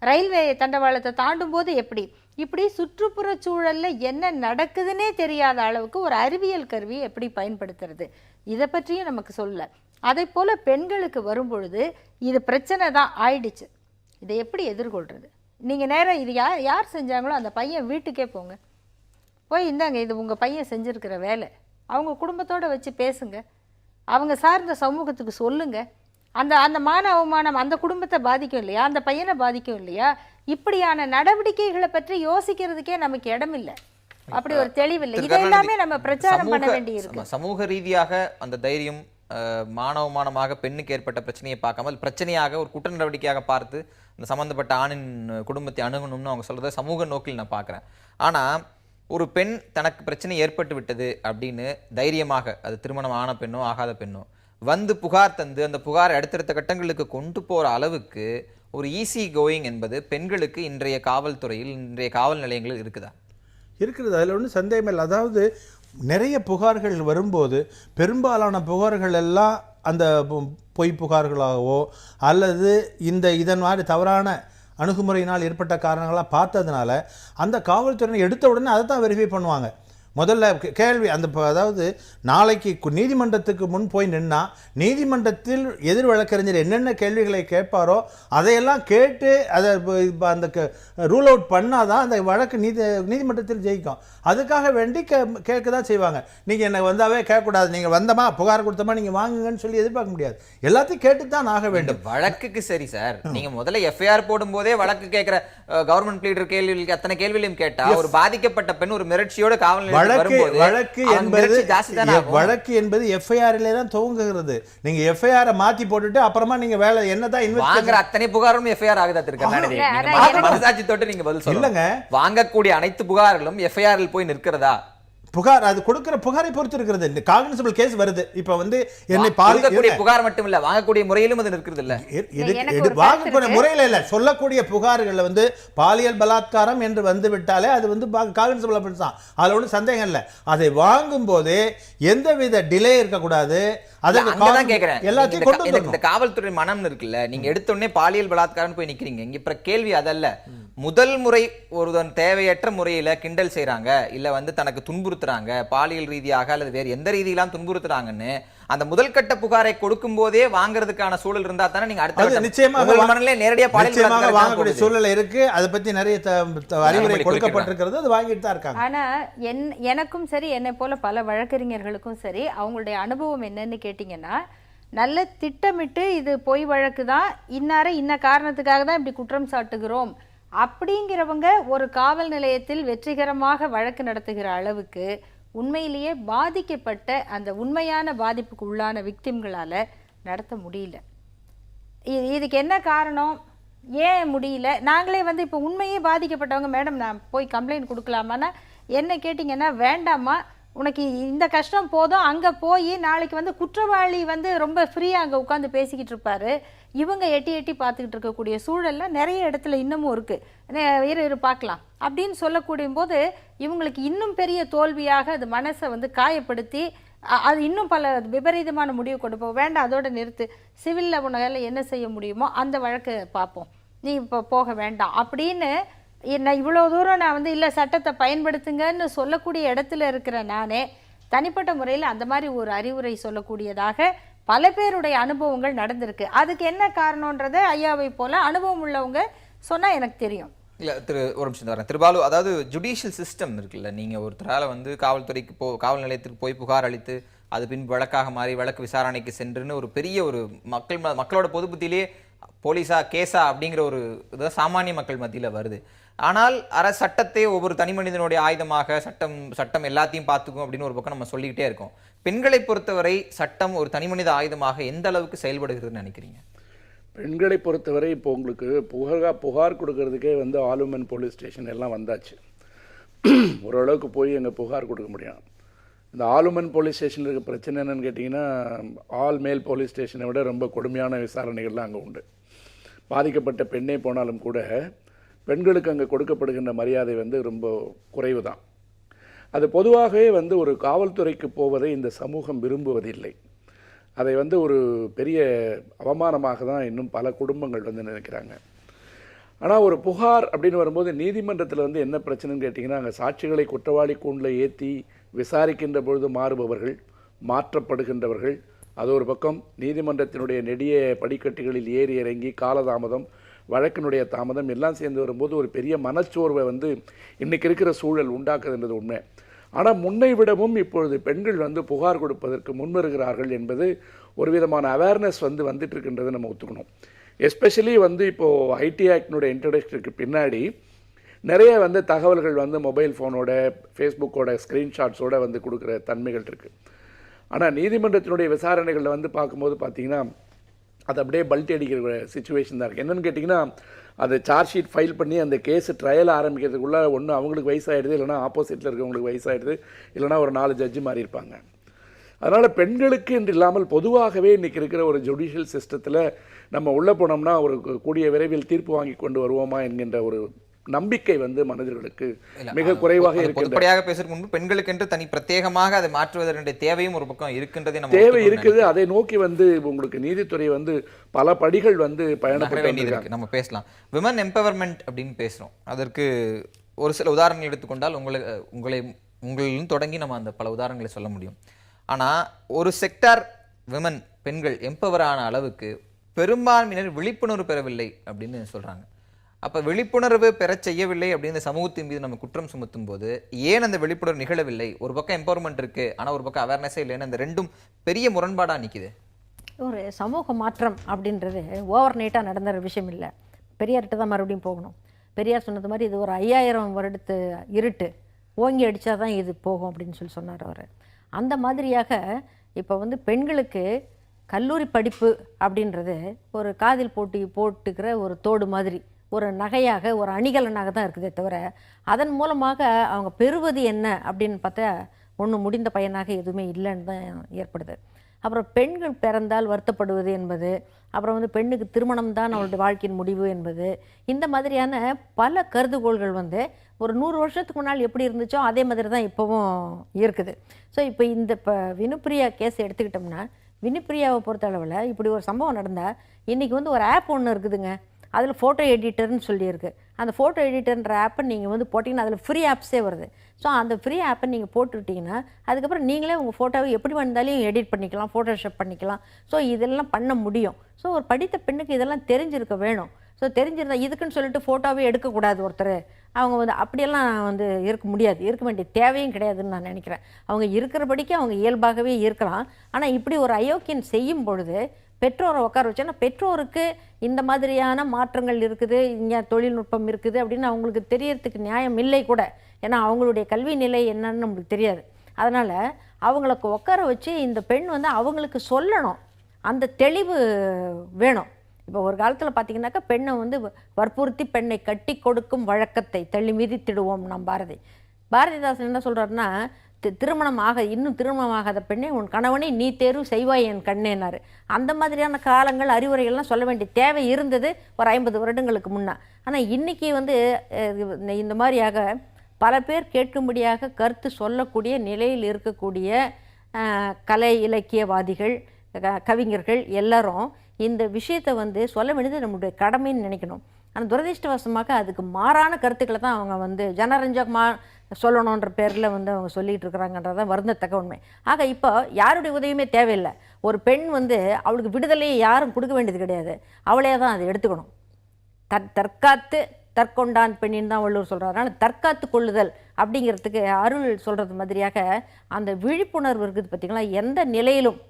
ரயில்வே தண்டவாளத்தை தாண்டும் போது எப்படி, இப்படி சுற்றுப்புற சூழலில் என்ன நடக்குதுன்னே தெரியாத அளவுக்கு ஒரு அறிவியல் கருவியை எப்படி பயன்படுத்துறது, இதை பற்றியும் நமக்கு சொல்லலை. அதை போல் பெண்களுக்கு வரும்பொழுது இது பிரச்சனை தான் ஆயிடுச்சு, இதை எப்படி எதிர்கொள்கிறது? நீங்கள் நேரம் இது யார் செஞ்சாங்களோ அந்த பையன் வீட்டுக்கே போங்க, போய் இந்தாங்க இது உங்கள் பையன் செஞ்சுருக்கிற வேலை, அவங்க குடும்பத்தோடு வச்சு பேசுங்க, அவங்க சார்ந்த சமூகத்துக்கு சொல்லுங்கள். அந்த அந்த மான அவமானம் அந்த குடும்பத்தை பாதிக்கும் இல்லையா, அந்த பையனை பாதிக்கும் இல்லையா? இப்படியான நடவடிக்கைகளை பற்றி யோசிக்கிறதுக்கே நமக்கு இடமில்லை, அப்படி ஒரு தெளிவில்லை. இதெல்லாமே நம்ம பிரச்சாரம் பண்ண வேண்டி இருக்கு. சமூக ரீதியாக அந்த தைரியம் மானவமானமாக பெண்ணுக்கு ஏற்பட்ட பிரச்சனையை பார்க்காமல் பிரச்சனையாக ஒரு குற்ற நடவடிக்கையாக பார்த்து இந்த சம்பந்தப்பட்ட ஆணின் குடும்பத்தை அணுகணும்னு அவங்க சொல்றதை சமூக நோக்கில் நான் பார்க்குறேன். ஆனால் ஒரு பெண் தனக்கு பிரச்சனை ஏற்பட்டு விட்டது அப்படின்னு தைரியமாக, அது திருமணம் ஆன பெண்ணோ ஆகாத பெண்ணோ, வந்து புகார் தந்து அந்த புகார் அடுத்தடுத்த கட்டங்களுக்கு கொண்டு போகிற அளவுக்கு ஒரு ஈஸி கோயிங் என்பது பெண்களுக்கு இன்றைய காவல்துறையில், இன்றைய காவல் நிலையங்களில் இருக்குதா? இருக்கிறது, அதில் ஒன்றும் சந்தேகம் இல்லை. அதாவது நிறைய புகார்கள் வரும்போது பெரும்பாலான புகார்கள் எல்லாம் அந்த பொய் புகார்களாகவோ அல்லது இதன் மாதிரி தவறான அணுகுமுறையினால் ஏற்பட்ட காரணங்களாக பார்த்ததுனால அந்த காவல்துறையினர் எடுத்த உடனே அதை தான் வெரிஃபை பண்ணுவாங்க. முதல்ல கேள்வி அதாவது நாளைக்கு நீதிமன்றத்துக்கு முன் போய் நின்னா நீதிமன்றத்தில் எதிர் வழக்கறிஞர் என்னென்ன கேள்விகளை கேட்பாரோ அதையெல்லாம் கேட்டு அதை அந்த ரூல் அவுட் பண்ணாதான் அந்த வழக்கு நீதிமன்றத்தில் ஜெயிக்கும். அதுக்காக வேண்டி கேட்க தான் செய்வாங்க. நீங்கள் என்னை வந்தாவே கேட்கக்கூடாது, நீங்கள் வந்தமா புகார் கொடுத்தமா நீங்கள் வாங்குங்கன்னு சொல்லி எதிர்பார்க்க முடியாது, எல்லாத்தையும் கேட்டு தான் ஆக வேண்டும். வழக்குக்கு சரி சார், நீங்க முதல்ல எஃப்ஐஆர் போடும் போதே வழக்கு கேட்கிற கவர்மெண்ட் பிளீடர் கேள்விகளுக்கு அத்தனை கேள்விகளையும் கேட்டா ஒரு பாதிக்கப்பட்ட பெண் ஒரு மிரட்சியோட காவல் வழக்கு என்பது எஃப்ஐஆர்ல தான் துவங்குகிறது. நீங்க எஃப்ஐஆர் மாத்தி போட்டுட்டு அப்புறமா நீங்க வேலை என்னதான் வாங்குற அத்தனை புகாரும் எஃப்ஐஆர் ஆகுதா இருக்க மனசாட்சி தொட்டு நீங்க பதில் சொல்லுங்க. வாங்கக்கூடிய அனைத்து புகார்களும் எஃப்ஐஆரில் போய் நிற்கிறதா? புகார் அது கொடுக்கிற புகாரை பொறுத்து இருக்கிறது. காக்னிசபிள் கேஸ் வருது. இப்ப வந்து என்னை பாதிக்கக்கூடிய புகார் மட்டும் இல்ல, வாங்கக்கூடிய முறையிலும் அது நிற்கிறது இல்ல. வாங்கக்கூடிய முறையில இல்ல, சொல்லக்கூடிய புகார்கள் வந்து பாலியல் பலாத்காரம் என்று வந்து விட்டாலே அது வந்து காக்னிசபிள் அஃபென்ஸ் தான், அதுல ஒன்றும் சந்தேகம் இல்லை. அதை வாங்கும் போதே எந்தவித டிலே இருக்கக்கூடாது. இந்த காவல்துறை மனம் இருக்குல்ல, நீங்க எடுத்த உடனே பாலியல் பலாத்காரம் போய் நிக்கிறீங்க. இங்க இப்ப கேள்வி அதல்ல, முதல் முறை ஒருவன் தேவையற்ற முறையில கிண்டல் செய்யறாங்க, இல்ல வந்து தனக்கு துன்புறுத்துறாங்க, பாலியல் ரீதியாக அல்லது வேறு எந்த ரீதியெல்லாம் துன்புறுத்துறாங்கன்னு அந்த முதல் கட்ட புகாரை கொடுக்கும் போதே வாங்குறதுக்கான சூழல் இருந்தா தானே நீங்க அடுத்த நிச்சயமாக நேரடியா பாலியல் வாங்கக்கூடிய சூழல் இருக்கு. அதை பத்தி நிறைய அறிவுரை கொடுக்கப்பட்டிருக்கிறது, அது வாங்கிட்டு தான் இருக்காங்க. ஆனா எனக்கும் சரி, என்னை போல பல வழக்கறிஞர்களுக்கும் சரி, அவங்களுடைய அனுபவம் என்னன்னு கேட்டீங்கன்னா, நல்ல திட்டமிட்டு இது பொய் வழக்கு தான், இன்னார இன்ன காரணத்துக்காக தான் இப்படி குற்றம் சாட்டுகிறோம் அப்படிங்கிறவங்க ஒரு காவல் நிலையத்தில் வெற்றிகரமாக வழக்கு நடத்துகிற அளவுக்கு உண்மையிலேயே பாதிக்கப்பட்ட அந்த உண்மையான பாதிப்புக்கு உள்ளான விக்டிம்களால் நடத்த முடியல. இதுக்கு என்ன காரணம், ஏன் முடியல? நாங்களே வந்து இப்போ உண்மையே பாதிக்கப்பட்டவங்க, மேடம் நான் போய் கம்ப்ளைண்ட் கொடுக்கலாமான்னா என்ன கேட்டிங்கன்னா, வேண்டாமா உனக்கு இந்த கஷ்டம் போதும், அங்கே போய் நாளைக்கு வந்து குற்றவாளி வந்து ரொம்ப ஃப்ரீயாக அங்கே உட்காந்து பேசிக்கிட்டு இருப்பாரு, இவங்க எட்டி எட்டி பார்த்துக்கிட்டு இருக்கக்கூடிய சூழல்லாம் நிறைய இடத்துல இன்னமும் இருக்குது, இரு பார்க்கலாம் அப்படின்னு சொல்லக்கூடிய போது இவங்களுக்கு இன்னும் பெரிய தோல்வியாக அது மனசை வந்து காயப்படுத்தி அது இன்னும் பல விபரீதமான முடிவு கொடுப்போம். வேண்டாம் அதோட நிறுத்து, சிவிலில் உன்னால என்ன செய்ய முடியுமோ அந்த வழக்கு பார்ப்போம், நீ இப்போ போக வேண்டாம் அப்படின்னு என்ன இவ்வளோ தூரம் நான் வந்து இல்லை சட்டத்தை பயன்படுத்துங்கன்னு சொல்லக்கூடிய இடத்துல இருக்கிற நானே தனிப்பட்ட முறையில் அந்த மாதிரி ஒரு அறிவுரை சொல்லக்கூடியதாக பல பேருடைய அனுபவங்கள் நடந்திருக்கு. அதுக்கு என்ன காரணன்றதை ஐயாவை போல அனுபவம் உள்ளவங்க சொன்னால் எனக்கு தெரியும். இல்லை ஒரு நிமிஷம் வரேன் திருபாலு. அதாவது ஜுடிஷியல் சிஸ்டம் இருக்குல்ல, நீங்கள் ஒருத்தரால் வந்து காவல்துறைக்கு காவல் நிலையத்துக்கு போய் புகார் அளித்து அது பின் வழக்காக மாறி வழக்கு விசாரணைக்கு சென்றுன்னு ஒரு பெரிய ஒரு மக்களோட பொது புத்தியிலேயே போலீஸா கேஸா அப்படிங்கிற ஒரு இதுதான் சாமானிய மக்கள் மத்தியில் வருது. ஆனால் சட்டத்தை ஒவ்வொரு தனி மனிதனுடைய ஆயுதமாக சட்டம் எல்லாத்தையும் பார்த்துக்கும் அப்படின்னு ஒரு பக்கம் நம்ம சொல்லிக்கிட்டே இருக்கோம். பெண்களை பொறுத்தவரை சட்டம் ஒரு தனி மனித ஆயுதமாக எந்த அளவுக்கு செயல்படுகிறதுன்னு நினைக்கிறீங்க? பெண்களை பொறுத்தவரை இப்போ உங்களுக்கு புகார் கொடுக்கறதுக்கே வந்து ஆலுமன் போலீஸ் ஸ்டேஷன் எல்லாம் வந்தாச்சு. ஓரளவுக்கு போய் அங்கே புகார் கொடுக்க முடியும். இந்த ஆலுமன் போலீஸ் ஸ்டேஷனில் இருக்க பிரச்சனை என்னென்னு கேட்டிங்கன்னா, ஆல் மேல் போலீஸ் ஸ்டேஷனை விட ரொம்ப கொடுமையான விசாரணைகள்லாம் அங்கே உண்டு. பாதிக்கப்பட்ட பெண்ணே போனாலும் கூட பெண்களுக்கு அங்கே கொடுக்கப்படுகின்ற மரியாதை வந்து ரொம்ப குறைவு தான். அது பொதுவாகவே வந்து ஒரு காவல்துறைக்கு போவதை இந்த சமூகம் விரும்புவதில்லை. அதை வந்து ஒரு பெரிய அவமானமாக தான் இன்னும் பல குடும்பங்கள் வந்து நினைக்கிறாங்க. ஆனால் ஒரு புகார் அப்படின்னு வரும்போது நீதிமன்றத்தில் வந்து என்ன பிரச்சனைன்னு கேட்டிங்கன்னா, அங்கே சாட்சிகளை குற்றவாளி கூண்டில் ஏற்றி விசாரிக்கின்ற பொழுது மாறுபவர்கள், மாற்றப்படுகின்றவர்கள், அது ஒரு பக்கம் நீதிமன்றத்தினுடைய நெடிய படிக்கட்டுகளில் ஏறி இறங்கி காலதாமதம், வழக்கினுடைய தாமதம் எல்லாம் சேர்ந்து வரும்போது ஒரு பெரிய மனச்சோர்வை வந்து இன்றைக்கி இருக்கிற சூழல் உண்டாக்குதுன்றது உண்மை. ஆனால் முன்னை விடவும் இப்பொழுது பெண்கள் வந்து புகார் கொடுப்பதற்கு முன்வருகிறார்கள் என்பது ஒரு விதமான அவேர்னஸ் வந்து வந்துட்டு இருக்கின்றதை நம்ம ஒத்துக்கணும். எஸ்பெஷலி வந்து இப்போது ஐடி ஆக்டினுடைய இன்ட்ரடக்ஷனுக்கு பின்னாடி நிறைய வந்து தகவல்கள் வந்து மொபைல் ஃபோனோட ஃபேஸ்புக்கோட ஸ்க்ரீன்ஷாட்ஸோடு வந்து கொடுக்குற தன்மைகள் இருக்குது. ஆனால் நீதிமன்றத்தினுடைய விசாரணைகளில் வந்து பார்க்கும்போது பார்த்திங்கன்னா அது அப்படியே பல்ட்டி அடிக்கிற சிச்சுவேஷன் தான் இருக்குது. என்னென்னு கேட்டிங்கன்னா, அது சார்ஜ் ஷீட் ஃபைல் பண்ணி அந்த கேஸு ட்ரையல் ஆரம்பிக்கிறதுக்குள்ளே ஒன்று அவங்களுக்கு வயசாகிடுது, இல்லைனா ஆப்போசிட்டில் இருக்கவங்களுக்கு வயசாகிடுது, இல்லைனா ஒரு 4 ஜட்ஜு மாறி இருப்பாங்க. அதனால் பெண்களுக்கு என்று இல்லாமல் பொதுவாகவே இன்றைக்கி இருக்கிற ஒரு ஜுடிஷியல் சிஸ்டத்தில் நம்ம உள்ளே போனோம்னா ஒரு கூடிய விரைவில் தீர்ப்பு வாங்கி கொண்டு வருவோமா என்கின்ற ஒரு நம்பிக்கை வந்து மனிதர்களுக்கு மிக குறைவாக இருக்கிறது. பொதுப்படையாக பேசுறதுக்கு முன்பு பெண்களுக்கு என்று தனி பிரத்யேகமாக அதை மாற்றுவதற்குடைய தேவையும் ஒரு பக்கம் இருக்கின்றதே தேவை இருக்குது. அதை நோக்கி வந்து உங்களுக்கு நீதித்துறை வந்து பல படிகள் வந்து பயணப்பட வேண்டியது நம்ம பேசலாம். விமன் எம்பவர்மெண்ட் அப்படின்னு பேசுறோம். அதற்கு ஒரு சில உதாரணங்கள் எடுத்துக்கொண்டால் உங்களிலும் தொடங்கி நம்ம அந்த பல உதாரணங்களை சொல்ல முடியும். ஆனால் ஒரு செக்டார் விமன் பெண்கள் எம்பவர் ஆன அளவுக்கு பெரும்பான்மையினர் விழிப்புணர்வு பெறவில்லை அப்படின்னு சொல்றாங்க. அப்போ விழிப்புணர்வு பெற செய்யவில்லை அப்படின்னு சமூகத்தின் மீது நம்ம குற்றம் சுமத்தும் போது ஏன் அந்த விழிப்புணர்வு நிகழவில்லை? ஒரு பக்கம் எம்பவர்மெண்ட் இருக்கு, ஆனால் ஒரு பக்கம் அவேர்னஸே இல்லைன்னு அந்த ரெண்டும் பெரிய முரண்பாடாக நிற்குது. ஒரு சமூக மாற்றம் அப்படின்றது ஓவர் நைட்டாக நடந்த விஷயம் இல்லை. பெரியார்கிட்ட தான் மறுபடியும் போகணும். பெரியார் சொன்னது மாதிரி இது ஒரு 5000 வருடத்து இருட்டு ஓங்கி அடித்தா தான் இது போகும் அப்படின்னு சொன்னார் அவர். அந்த மாதிரியாக இப்போ வந்து பெண்களுக்கு கல்லூரி படிப்பு அப்படின்றது ஒரு காதில் போட்டுக்கிற ஒரு தோடு மாதிரி, ஒரு நகையாக, ஒரு அணிகலனாக தான் இருக்குதே தவிர அதன் மூலமாக அவங்க பெறுவது என்ன அப்படின்னு பார்த்தா ஒன்றும் முடிந்த பயனாக எதுவுமே இல்லைன்னு தான் ஏற்படுது. அப்புறம் பெண்கள் பிறந்தால் வருத்தப்படுவது என்பது, அப்புறம் வந்து பெண்ணுக்கு திருமணம் தான் அவளுடைய வாழ்க்கையின் முடிவு என்பது, இந்த மாதிரியான பல கருதுகோள்கள் வந்து ஒரு 100 வருஷத்துக்கு முன்னால் எப்படி இருந்துச்சோ அதே மாதிரி தான் இப்போவும் இருக்குது. ஸோ இப்போ இப்போ வினுப்பிரியா கேஸ் எடுத்துக்கிட்டோம்னா, வினுப்பிரியாவை பொறுத்தளவில் இப்படி ஒரு சம்பவம் நடந்தால் இன்றைக்கி வந்து ஒரு ஆப் ஒன்று இருக்குதுங்க, அதில் ஃபோட்டோ எடிட்டர்னு சொல்லியிருக்கு. அந்த ஃபோட்டோ எடிட்டர்ன்ற ஆப்பை நீங்கள் வந்து போட்டிங்கன்னா அதில் ஃப்ரீ ஆப்ஸே வருது. ஸோ அந்த ஃப்ரீ ஆப்பை நீங்கள் போட்டுவிட்டிங்கன்னா அதுக்கப்புறம் நீங்களே உங்கள் ஃபோட்டோவை எப்படி வந்தாலும் எடிட் பண்ணிக்கலாம், ஃபோட்டோஷாப் பண்ணிக்கலாம். ஸோ இதெல்லாம் பண்ண முடியும். ஸோ ஒரு படித்த பெண்ணுக்கு இதெல்லாம் தெரிஞ்சிருக்க வேணும். ஸோ தெரிஞ்சிருந்தால் இதுக்குன்னு சொல்லிட்டு ஃபோட்டோவே எடுக்கக்கூடாது ஒருத்தர். அவங்க வந்து அப்படியெல்லாம் வந்து இருக்க முடியாது, இருக்க வேண்டிய தேவையும் கிடையாதுன்னு நான் நினைக்கிறேன். அவங்க இருக்கிறபடிக்கு அவங்க இயல்பாகவே இருக்கலாம். ஆனால் இப்படி ஒரு அயோக்கியன் செய்யும் பொழுது பெற்றோரை உட்கார வச்சோன்னா பெற்றோருக்கு இந்த மாதிரியான மாற்றங்கள் இருக்குது, இங்கே தொழில்நுட்பம் இருக்குது அப்படின்னு அவங்களுக்கு தெரியறதுக்கு நியாயம் இல்லை கூட. ஏன்னா அவங்களுடைய கல்வி நிலை என்னன்னு நம்மளுக்கு தெரியாது. அதனால் அவங்களுக்கு உட்கார வச்சு இந்த பெண் வந்து அவங்களுக்கு சொல்லணும், அந்த தெளிவு வேணும். இப்போ ஒரு காலத்தில் பார்த்திங்கனாக்கா பெண்ணை வந்து வற்புறுத்தி பெண்ணை கட்டி கொடுக்கும் வழக்கத்தை தள்ளி மிதித்திடுவோம் நம் பாரதிதாசன் என்ன சொல்கிறாருன்னா, இன்னும் திருமணம் ஆகாத பெண்ணே உன் கணவனை நீ தேர்வு செய்வாய் என் கண்ணேனாரு. அந்த மாதிரியான காலங்கள் அறிவுரைகள்லாம் சொல்ல வேண்டிய தேவை இருந்தது ஒரு 50 வருடங்களுக்கு முன்னே. ஆனால் இன்றைக்கி வந்து இந்த மாதிரியாக பல பேர் கேட்கும்படியாக கருத்து சொல்லக்கூடிய நிலையில் இருக்கக்கூடிய கலை இலக்கியவாதிகள், கவிஞர்கள் எல்லாரும் இந்த விஷயத்தை வந்து சொல்ல வேண்டியது நம்மளுடைய கடமைன்னு நினைக்கணும். ஆனால் துரதிர்ஷ்டவசமாக அதுக்கு மாறான கருத்துக்களை தான் அவங்க வந்து ஜனரஞ்சகமாக சொல்லணுன்ற பேரில் வந்து அவங்க சொல்லிகிட்டு இருக்கிறாங்கன்றதான் வருந்தத்தக்க உண்மை. ஆக இப்போ யாருடைய உதவியுமே தேவையில்லை. ஒரு பெண் வந்து அவளுக்கு விடுதலையை யாரும் கொடுக்க வேண்டியது கிடையாது, அவளே தான் அதை எடுத்துக்கணும். தற்காத்து தற்கொண்டான் பெண்ணின்னு தான் வள்ளுவர் சொல்கிறார். அதனால் தற்காத்து கொள்ளுதல் அப்படிங்கிறதுக்கு அருள் சொல்கிறது மாதிரியாக அந்த விழிப்புணர்வு இருக்குது பார்த்திங்களா. எந்த நிலையிலும்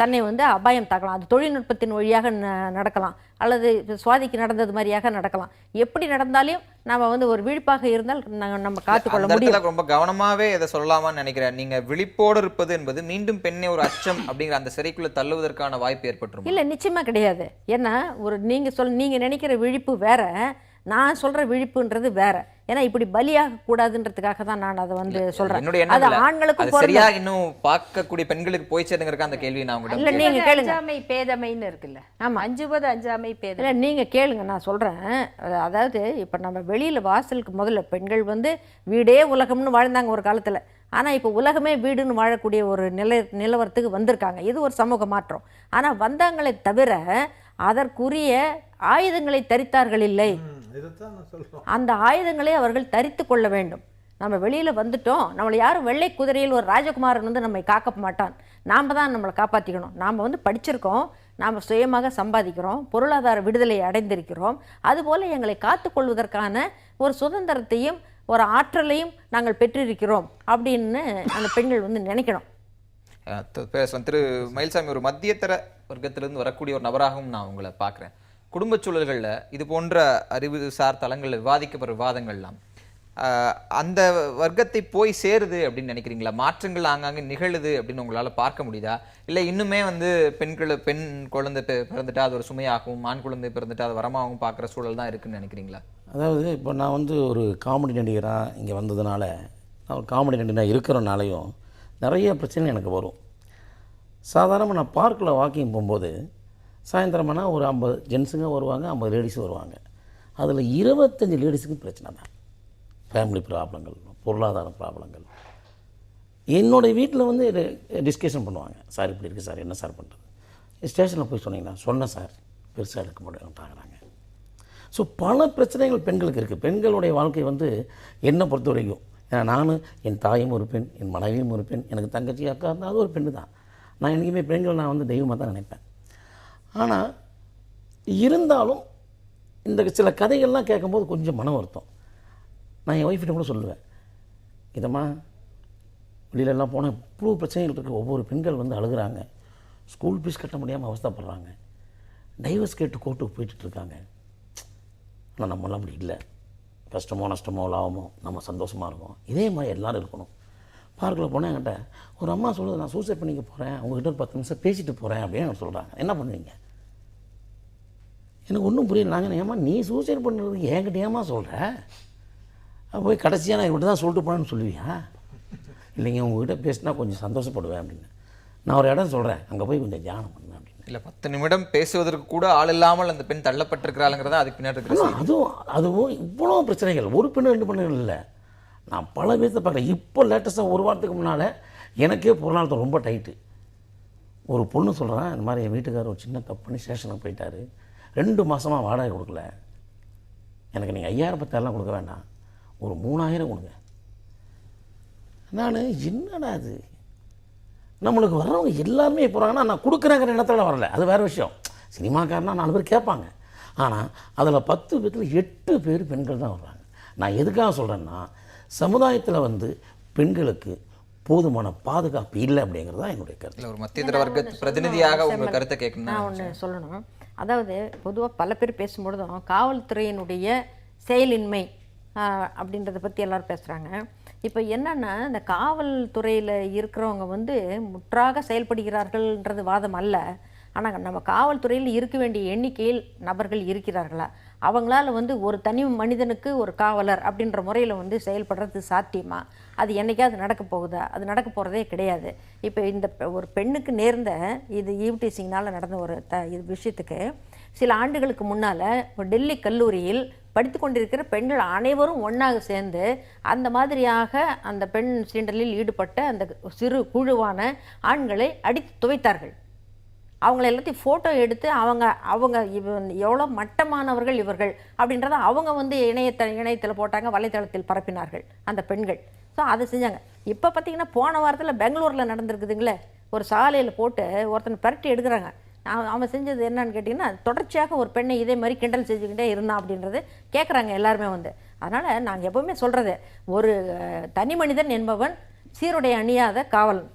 தன்னை வந்து அபாயம் தாக்கலாம். அது தொழில்நுட்பத்தின் வழியாக நடக்கலாம், அல்லது சுவாதிக்கு நடந்தது மாதிரியாக நடக்கலாம். எப்படி நடந்தாலும் நம்ம வந்து ஒரு விழிப்பாக இருந்தால் நம்ம காத்துக்கொள்ள முடியும். ரொம்ப கவனமாவே இதை சொல்லலாமான்னு நினைக்கிறேன். நீங்க விழிப்போடு இருப்பது என்பது மீண்டும் பெண்ணை ஒரு அச்சம் அப்படிங்கிற அந்த சிறைக்குள்ள தள்ளுவதற்கான வாய்ப்பு ஏற்பட்டுரும். இல்லை, நிச்சயமா கிடையாது. ஏன்னா ஒரு நீங்க நினைக்கிற விழிப்பு வேற, நான் சொல்ற விழிப்புன்றது வேற. ஏன்னா இப்படி பலியாக கூடாதுன்றதுக்காக தான் நான் அதை வந்து சொல்றேன். அது ஆண்களுக்கும் சரியா இன்னும் பார்க்கக்கூடிய பெண்களுக்கு போய் சேருங்கிறதுக்கு அந்த கேள்வி நான் இல்ல, நீங்க கேளுங்க. அஞ்சாமை பேதமைன்னு இருக்குல்ல. ஆமா, அஞ்சுவது அஞ்சாமை பேதமை. இல்லை, நீங்க கேளுங்க, நான் சொல்றேன். அதாவது இப்ப நம்ம வெளியில வாசலுக்கு முதல்ல பெண்கள் வந்து வீடே உலகம்னு வாழ்ந்தாங்க ஒரு காலத்துல. ஆனால் இப்போ உலகமே வீடுன்னு வாழக்கூடிய ஒரு நிலவரத்துக்கு வந்திருக்காங்க. இது ஒரு சமூக மாற்றம். ஆனால் வந்தாங்களே தவிர அதற்குரிய ஆயுதங்களை தரித்தார்கள் இல்லை. அந்த ஆயுதங்களை அவர்கள் தரித்து கொள்ள வேண்டும். நம்ம வெளியில் வந்துட்டோம், நம்மளை யாரும் வெள்ளை குதிரையில் ஒரு ராஜகுமாரன் வந்து நம்மை காக்க மாட்டான். நாம் தான் நம்மளை காப்பாற்றிக்கணும். நாம் வந்து படிச்சிருக்கோம், நாம் சுயமாக சம்பாதிக்கிறோம், பொருளாதார விடுதலை அடைந்திருக்கிறோம். அதுபோல் எங்களை காத்துக்கொள்வதற்கான ஒரு சுதந்திரத்தையும் ஒரு ஆற்றலையும் நாங்கள் பெற்றிருக்கிறோம் அப்படின்னு அந்த பெண்கள் வந்து நினைக்கணும். திரு மயில்சாமி, ஒரு மத்தியதர வர்க்கத்திலிருந்து வரக்கூடிய ஒரு நபராகவும் நான் உங்களை பார்க்குறேன். குடும்ப சூழல்களில் இது போன்ற அறிவுசார் தளங்களில் விவாதிக்கப்படுற விவாதங்கள்லாம் அந்த வர்க்கத்தை போய் சேருது அப்படின்னு நினைக்கிறீங்களா? மாற்றங்கள் ஆங்காங்கே நிகழுது அப்படின்னு உங்களால் பார்க்க முடியுதா? இல்லை இன்னுமே வந்து பெண் குழந்தை பிறந்துட்டா அது ஒரு சுமையாகவும், ஆண் குழந்தை பிறந்துட்டா அது வரமாகவும் பார்க்குற சூழல் தான் இருக்குன்னு நினைக்கிறீங்களா? அதாவது இப்போ நான் வந்து ஒரு காமெடி நடிகராக இங்கே வந்ததுனால, நான் ஒரு காமெடி நடிகராக இருக்கிறனாலையும் நிறைய பிரச்சனை எனக்கு வரும். சாதாரணமாக நான் பார்க்கில் வாக்கிங் போகும்போது சாயந்தரமானா ஒரு 50 ஜென்ஸுங்க வருவாங்க, 50 லேடிஸும் வருவாங்க. அதில் 25 லேடிஸுக்கும் பிரச்சனை தான். ஃபேமிலி ப்ராப்ளங்கள், பொருளாதார ப்ராப்ளங்கள். என்னோடய வீட்டில் வந்து டிஸ்கஷன் பண்ணுவாங்க. சார் இப்படி இருக்குது சார், என்ன சார் பண்ணுறது? ஸ்டேஷனில் போய் சொன்னீங்கன்னா சொன்னேன் சார், பெருசாக எடுக்க முடியும்ட்டாங்கிறாங்க. ஸோ பல பிரச்சனைகள் பெண்களுக்கு இருக்குது. பெண்களுடைய வாழ்க்கை வந்து என்னை பொறுத்த வரைக்கும், ஏன்னா நான், என் தாயும் ஒரு பெண், என் மனைவியும் ஒரு பெண், எனக்கு தங்கச்சி அக்கா இருந்தால் அது ஒரு பெண்ணு தான். நான் என்றைக்குமே பெண்கள் நான் வந்து தெய்வமாக தான் நினைப்பேன். ஆனால் இருந்தாலும் இந்த சில கதைகள்லாம் கேட்கும்போது கொஞ்சம் மன வருத்தம். நான் என் ஒய்ஃபிட்ட கூட சொல்லுவேன், இதம்மா வெளியிலலாம் போனால் இவ்வளோ பிரச்சனைகள் இருக்குது. ஒவ்வொரு பெண்கள் வந்து அழுகிறாங்க, ஸ்கூல் ஃபீஸ் கட்ட முடியாமல் அவஸ்தைப்படுறாங்க, டைவர்ஸ் கேட்டு கோர்ட்டுக்கு போயிட்டுருக்காங்க. ஆனால் நம்மளாம் அப்படி இல்லை. கஷ்டமோ நஷ்டமோ லாபமோ நம்ம சந்தோஷமாக இருக்கும். இதே மாதிரி எல்லோரும் இருக்கணும். பார்க்கில் போனால் என்கிட்ட ஒரு அம்மா சொல்லுது, நான் சூசைட் பண்ணிக்க போகிறேன், உங்கள்கிட்ட ஒரு 10 நிமிஷம் பேசிட்டு போகிறேன் அப்படின்னு சொல்கிறாங்க. என்ன பண்ணுவீங்க? எனக்கு ஒன்றும் புரியல. நாங்கள் ஏமா நீ சூசைட் பண்ணுறது என்கிட்ட ஏமா சொல்கிற? போய் கடைசியாக நான் இப்படி தான் சொல்லிட்டு போனேன்னு சொல்லுவியா? இல்லைங்க, உங்கள்கிட்ட பேசினா கொஞ்சம் சந்தோஷப்படுவேன் அப்படின்னு. நான் ஒரு இடம் சொல்கிறேன், அங்கே போய் கொஞ்சம் தியானம் பண்ணுவேன் அப்படின்னு. இல்லை, 10 நிமிடம் பேசுவதற்கு கூட ஆள் இல்லாமல் அந்த பெண் தள்ளப்பட்டிருக்கிறாளுங்கிறதா அதுக்கு பின்னாடி இருக்கிற. அதுவும் இவ்வளோ பிரச்சனைகள். ஒரு பெண்ணு 2 பெண்ணுகள் இல்லை, நான் பல பேர்த்த பார்க்குறேன். இப்போ லேட்டஸ்ட்டாக ஒரு வாரத்துக்கு முன்னால் எனக்கே பொருளாதாரம் ரொம்ப டைட்டு. ஒரு பொண்ணு சொல்கிறேன், இந்த மாதிரி என் வீட்டுக்காரர் ஒரு சின்ன தப்பு பண்ணி ஸ்டேஷனுக்கு போயிட்டார், 2 மாதமாக வாடகை கொடுக்கல, எனக்கு நீங்கள் 5000 10,000 கொடுக்க வேண்டாம், ஒரு 3000 கொடுங்க. நான் என்னடா அது, நம்மளுக்கு வர்றவங்க எல்லாருமே போகிறாங்கன்னா நான் கொடுக்குறேங்கிற இடத்துல வரல, அது வேறு விஷயம். சினிமாக்காரனா 4 பேர் கேட்பாங்க. ஆனால் அதில் 10 பேர்த்தில் 8 பேர் பெண்கள் தான் வர்றாங்க. நான் எதுக்காக சொல்கிறேன்னா, சமுதாயத்தில் வந்து பெண்களுக்கு போதுமான பாதுகாப்பு இல்லை அப்படிங்கிறது தான் என்னுடைய கருத்து. ஒரு மத்தியதர வர்க்க பிரதிநிதியாக உங்கள் கருத்தை கேட்கணும். நான் ஒன்று சொல்லணும். அதாவது பொதுவாக பல பேர் பேசும்பொழுதும் காவல்துறையினுடைய செயலின்மை அப்படின்றத பற்றி எல்லோரும் பேசுகிறாங்க. இப்போ என்னென்னா, இந்த காவல்துறையில் இருக்கிறவங்க வந்து முற்றாக செயல்படுகிறார்கள்ன்றது வாதம் அல்ல. ஆனால் நம்ம காவல்துறையில் இருக்க வேண்டிய எண்ணிக்கையில் நபர்கள் இருக்கிறார்களா? அவங்களால வந்து ஒரு தனி மனிதனுக்கு ஒரு காவலர் அப்படின்ற முறையில் வந்து செயல்படுறது சாத்தியமா? அது என்னைக்காவது நடக்க போகுதா? அது நடக்க போகிறதே கிடையாது. இப்போ இந்த ஒரு பெண்ணுக்கு நேர்ந்த இது ஈவ்டீசிங்னால் நடந்த ஒரு இது விஷயத்துக்கு சில ஆண்டுகளுக்கு முன்னால் டெல்லி கல்லூரியில் படித்து கொண்டிருக்கிற பெண்கள் அனைவரும் ஒன்றாக சேர்ந்து அந்த மாதிரியாக அந்த பெண் சீண்டலில் ஈடுபட்ட அந்த சிறு குழுவான ஆண்களை அடித்து துவைத்தார்கள். அவங்கள எல்லாத்தையும் ஃபோட்டோ எடுத்து அவங்க எவ்வளோ மட்டமானவர்கள் இவர்கள் அப்படின்றத அவங்க வந்து இணையத்தில் போட்டாங்க, வலைத்தளத்தில் பரப்பினார்கள் அந்த பெண்கள். ஸோ அதை செஞ்சாங்க. இப்போ பார்த்தீங்கன்னா போன வாரத்தில் பெங்களூரில் நடந்திருக்குதுங்களே, ஒரு சாலையில் போட்டு ஒருத்தனை பரட்டி எடுக்கிறாங்க. அவன் செஞ்சது என்னன்னு கேட்டிங்கன்னா, தொடர்ச்சியாக ஒரு பெண்ணை இதே மாதிரி கிண்டல் செஞ்சுக்கிட்டே இருந்தான் அப்படின்றது கேட்குறாங்க எல்லாருமே வந்து. அதனால் நாங்கள் எப்போவுமே சொல்கிறது, ஒரு தனி மனிதன் என்பவன் சீருடை அணியாத காவலன்,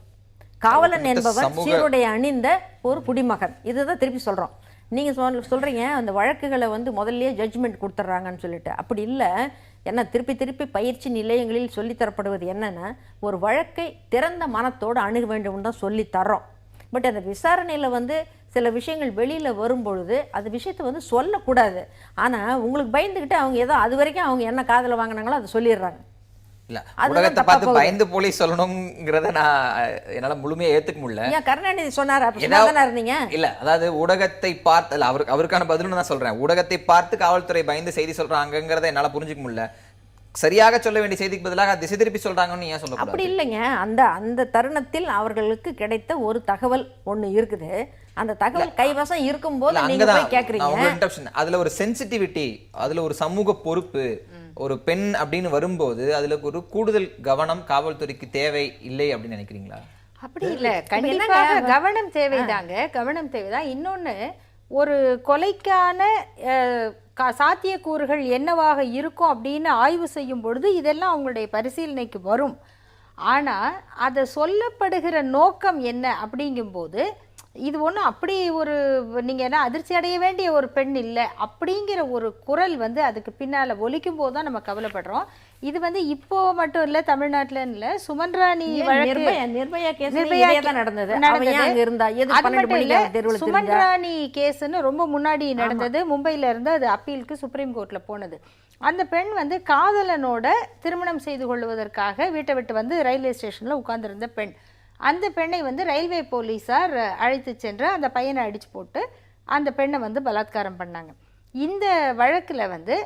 காவலன் என்பவன் சீருடை அணிந்த ஒரு குடிமகன். இதுதான் திருப்பி சொல்கிறோம். நீங்கள் சொல்கிறீங்க அந்த வழக்குகளை வந்து முதல்லயே ஜட்ஜ்மெண்ட் கொடுத்துட்றாங்கன்னு சொல்லிட்டு. அப்படி இல்லை. ஏன்னா திருப்பி திருப்பி பயிற்சி நிலையங்களில் சொல்லித்தரப்படுவது என்னென்னா, ஒரு வழக்கை திறந்த மனத்தோடு அணுக வேண்டும் தான் சொல்லித்தரோம். பட் அந்த விசாரணையில் வந்து சில விஷயங்கள் வெளியில் வரும்பொழுது அந்த விஷயத்தை வந்து சொல்லக்கூடாது. ஆனால் உங்களுக்கு பயந்துக்கிட்டு அவங்க ஏதோ அது வரைக்கும் அவங்க என்ன காதில் வாங்கினாங்களோ அதை சொல்லிடுறாங்க. இல்ல, ஊடகத்தை பார்த்து பயந்து போலீஸ் சொல்லணுங்கிறத நான் என்னால முழுமையா ஏத்துக்க முடியல. ஏன் கருணாநிதி சொன்னார், அப்படி தானே இருந்தீங்க? இல்ல, அதாவது ஊடகத்தை பார்த்து இல்ல, அவருக்கான பதிலும் தான் சொல்றேன். ஊடகத்தை பார்த்து காவல்துறை பயந்து செய்தி சொல்றாங்கிறத என்னால புரிஞ்சுக்க முடியல. சரியாக சொல்ல வேண்டிய செய்திக்கு பதிலாக திசை திருப்பி சொல்றாங்கன்னு ஏன் சொல்ல? அப்படி இல்லைங்க. அந்த தருணத்தில் அவர்களுக்கு கிடைத்த ஒரு தகவல் ஒண்ணு இருக்குது. அந்த தகவல் கைவசம் இருக்கும்போது நீங்க போய் கேக்குறீங்க. அதுல ஒரு சென்சிட்டிவிட்டி, அதுல ஒரு சமூக பொறுப்பு, ஒரு பெண் அப்படின்னு வரும்போது அதுல ஒரு கூடுதல் கவனம் காவல்துறைக்கு தேவை இல்லை அப்படின்னு நினைக்கிறீங்களா? அப்படி இல்லை, கண்டிப்பாக கவனம் தேவைதாங்க, கவனம் தேவைதான். இன்னொன்று, ஒரு கொலைக்கான சாத்தியக்கூறுகள் என்னவாக இருக்கும் அப்படின்னு ஆய்வு செய்யும் பொழுது இதெல்லாம் அவங்களுடைய பரிசீலனைக்கு வரும். ஆனால் அதை சொல்லப்படுகிற நோக்கம் என்ன அப்படிங்கும்போது இது ஒன்றும் அப்படி ஒரு நீங்கள் என்ன அதிர்ச்சி அடைய வேண்டிய ஒரு பெண் இல்லை அப்படிங்கிற ஒரு குரல் வந்து அதுக்கு பின்னால் ஒலிக்கும் போது தான் நம்ம கவலைப்படுறோம். இது வந்து இப்போ மட்டும் இல்லை, தமிழ்நாட்டில் இல்லை, சுமன்ராணி சுமன்ராணி கேஸ்ன்னு ரொம்ப முன்னாடி நடந்தது. மும்பையில இருந்து அது அப்பீலுக்கு சுப்ரீம் கோர்ட்டில் போனது. அந்த பெண் வந்து காதலனோட திருமணம் செய்து கொள்வதற்காக வீட்டை விட்டு வந்து ரயில்வே ஸ்டேஷனில் உட்கார்ந்திருந்த பெண். அந்த பெண்ணை வந்து ரயில்வே போலீஸார் அழைத்து சென்று அந்த பையனை அடித்து போட்டு அந்த பெண்ணை வந்து பலாத்காரம் பண்ணாங்க. இந்த வழக்கில் வந்து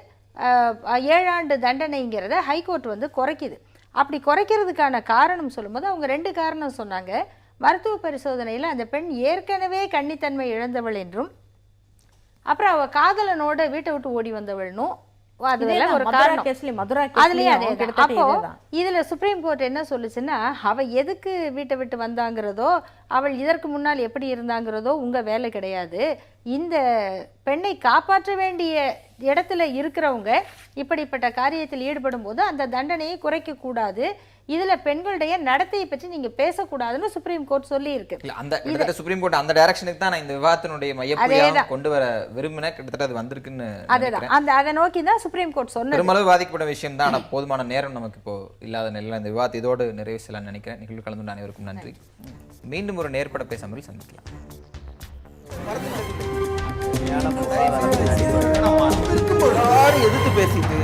7 ஆண்டு தண்டனைங்கிறத ஹைகோர்ட் வந்து குறைக்குது. அப்படி குறைக்கிறதுக்கான காரணம் சொல்லும்போது அவங்க 2 காரணம் சொன்னாங்க. மருத்துவ பரிசோதனையில் அந்த பெண் ஏற்கனவே கன்னித்தன்மை இழந்தவள் என்றும், அப்புறம் அவள் காதலனோட வீட்டை விட்டு ஓடி வந்தவள்னும் ஒரு காரணம். அப்போ இதுல சுப்ரீம் கோர்ட் என்ன சொல்லுச்சுன்னா, அவ எதுக்கு வீட்டை விட்டு வந்தாங்கிறதோ, அவள் இதற்கு முன்னால் எப்படி இருந்தாங்கிறதோ உங்க வேலை கிடையாது. இந்த பெண்ணை காப்பாற்ற வேண்டிய இடத்துல இருக்கிறவங்க இப்படிப்பட்ட காரியத்தில் ஈடுபடும் போது அந்த தண்டனையை குறைக்க கூடாது. இதுல பெண்களுடைய நடத்தையை பற்றி நீங்க பேசக்கூடாதுன்னு சுப்ரீம் கோர்ட் சொல்லி இருக்கு. அந்த சுப்ரீம் கோர்ட் அந்த டைரக்ஷனுக்கு தான் நான் இந்த விவாதத்தினுடைய மையப்புள்ளியாக கொண்டு வர விரும்பினேன். கிட்டத்தட்ட அது வந்திருக்குன்னு அதுதான், அதை நோக்கி தான் சுப்ரீம் கோர்ட் சொன்னது. பெருமளவு விவாதிக்கப்பட்ட விஷயம் தான். ஆனால் போதுமான நேரம் நமக்கு இப்போ இல்லாத நிலையில் இந்த விவாதத்தை இதோடு நிறைவு செய்யலாம்னு நினைக்கிறேன். நிகழ்வு கலந்து அனைவருக்கும் நன்றி. மீண்டும் ஒரு நேர்பட பேசாமல் சந்திக்கலாம். எதிர்த்து பேசிட்டு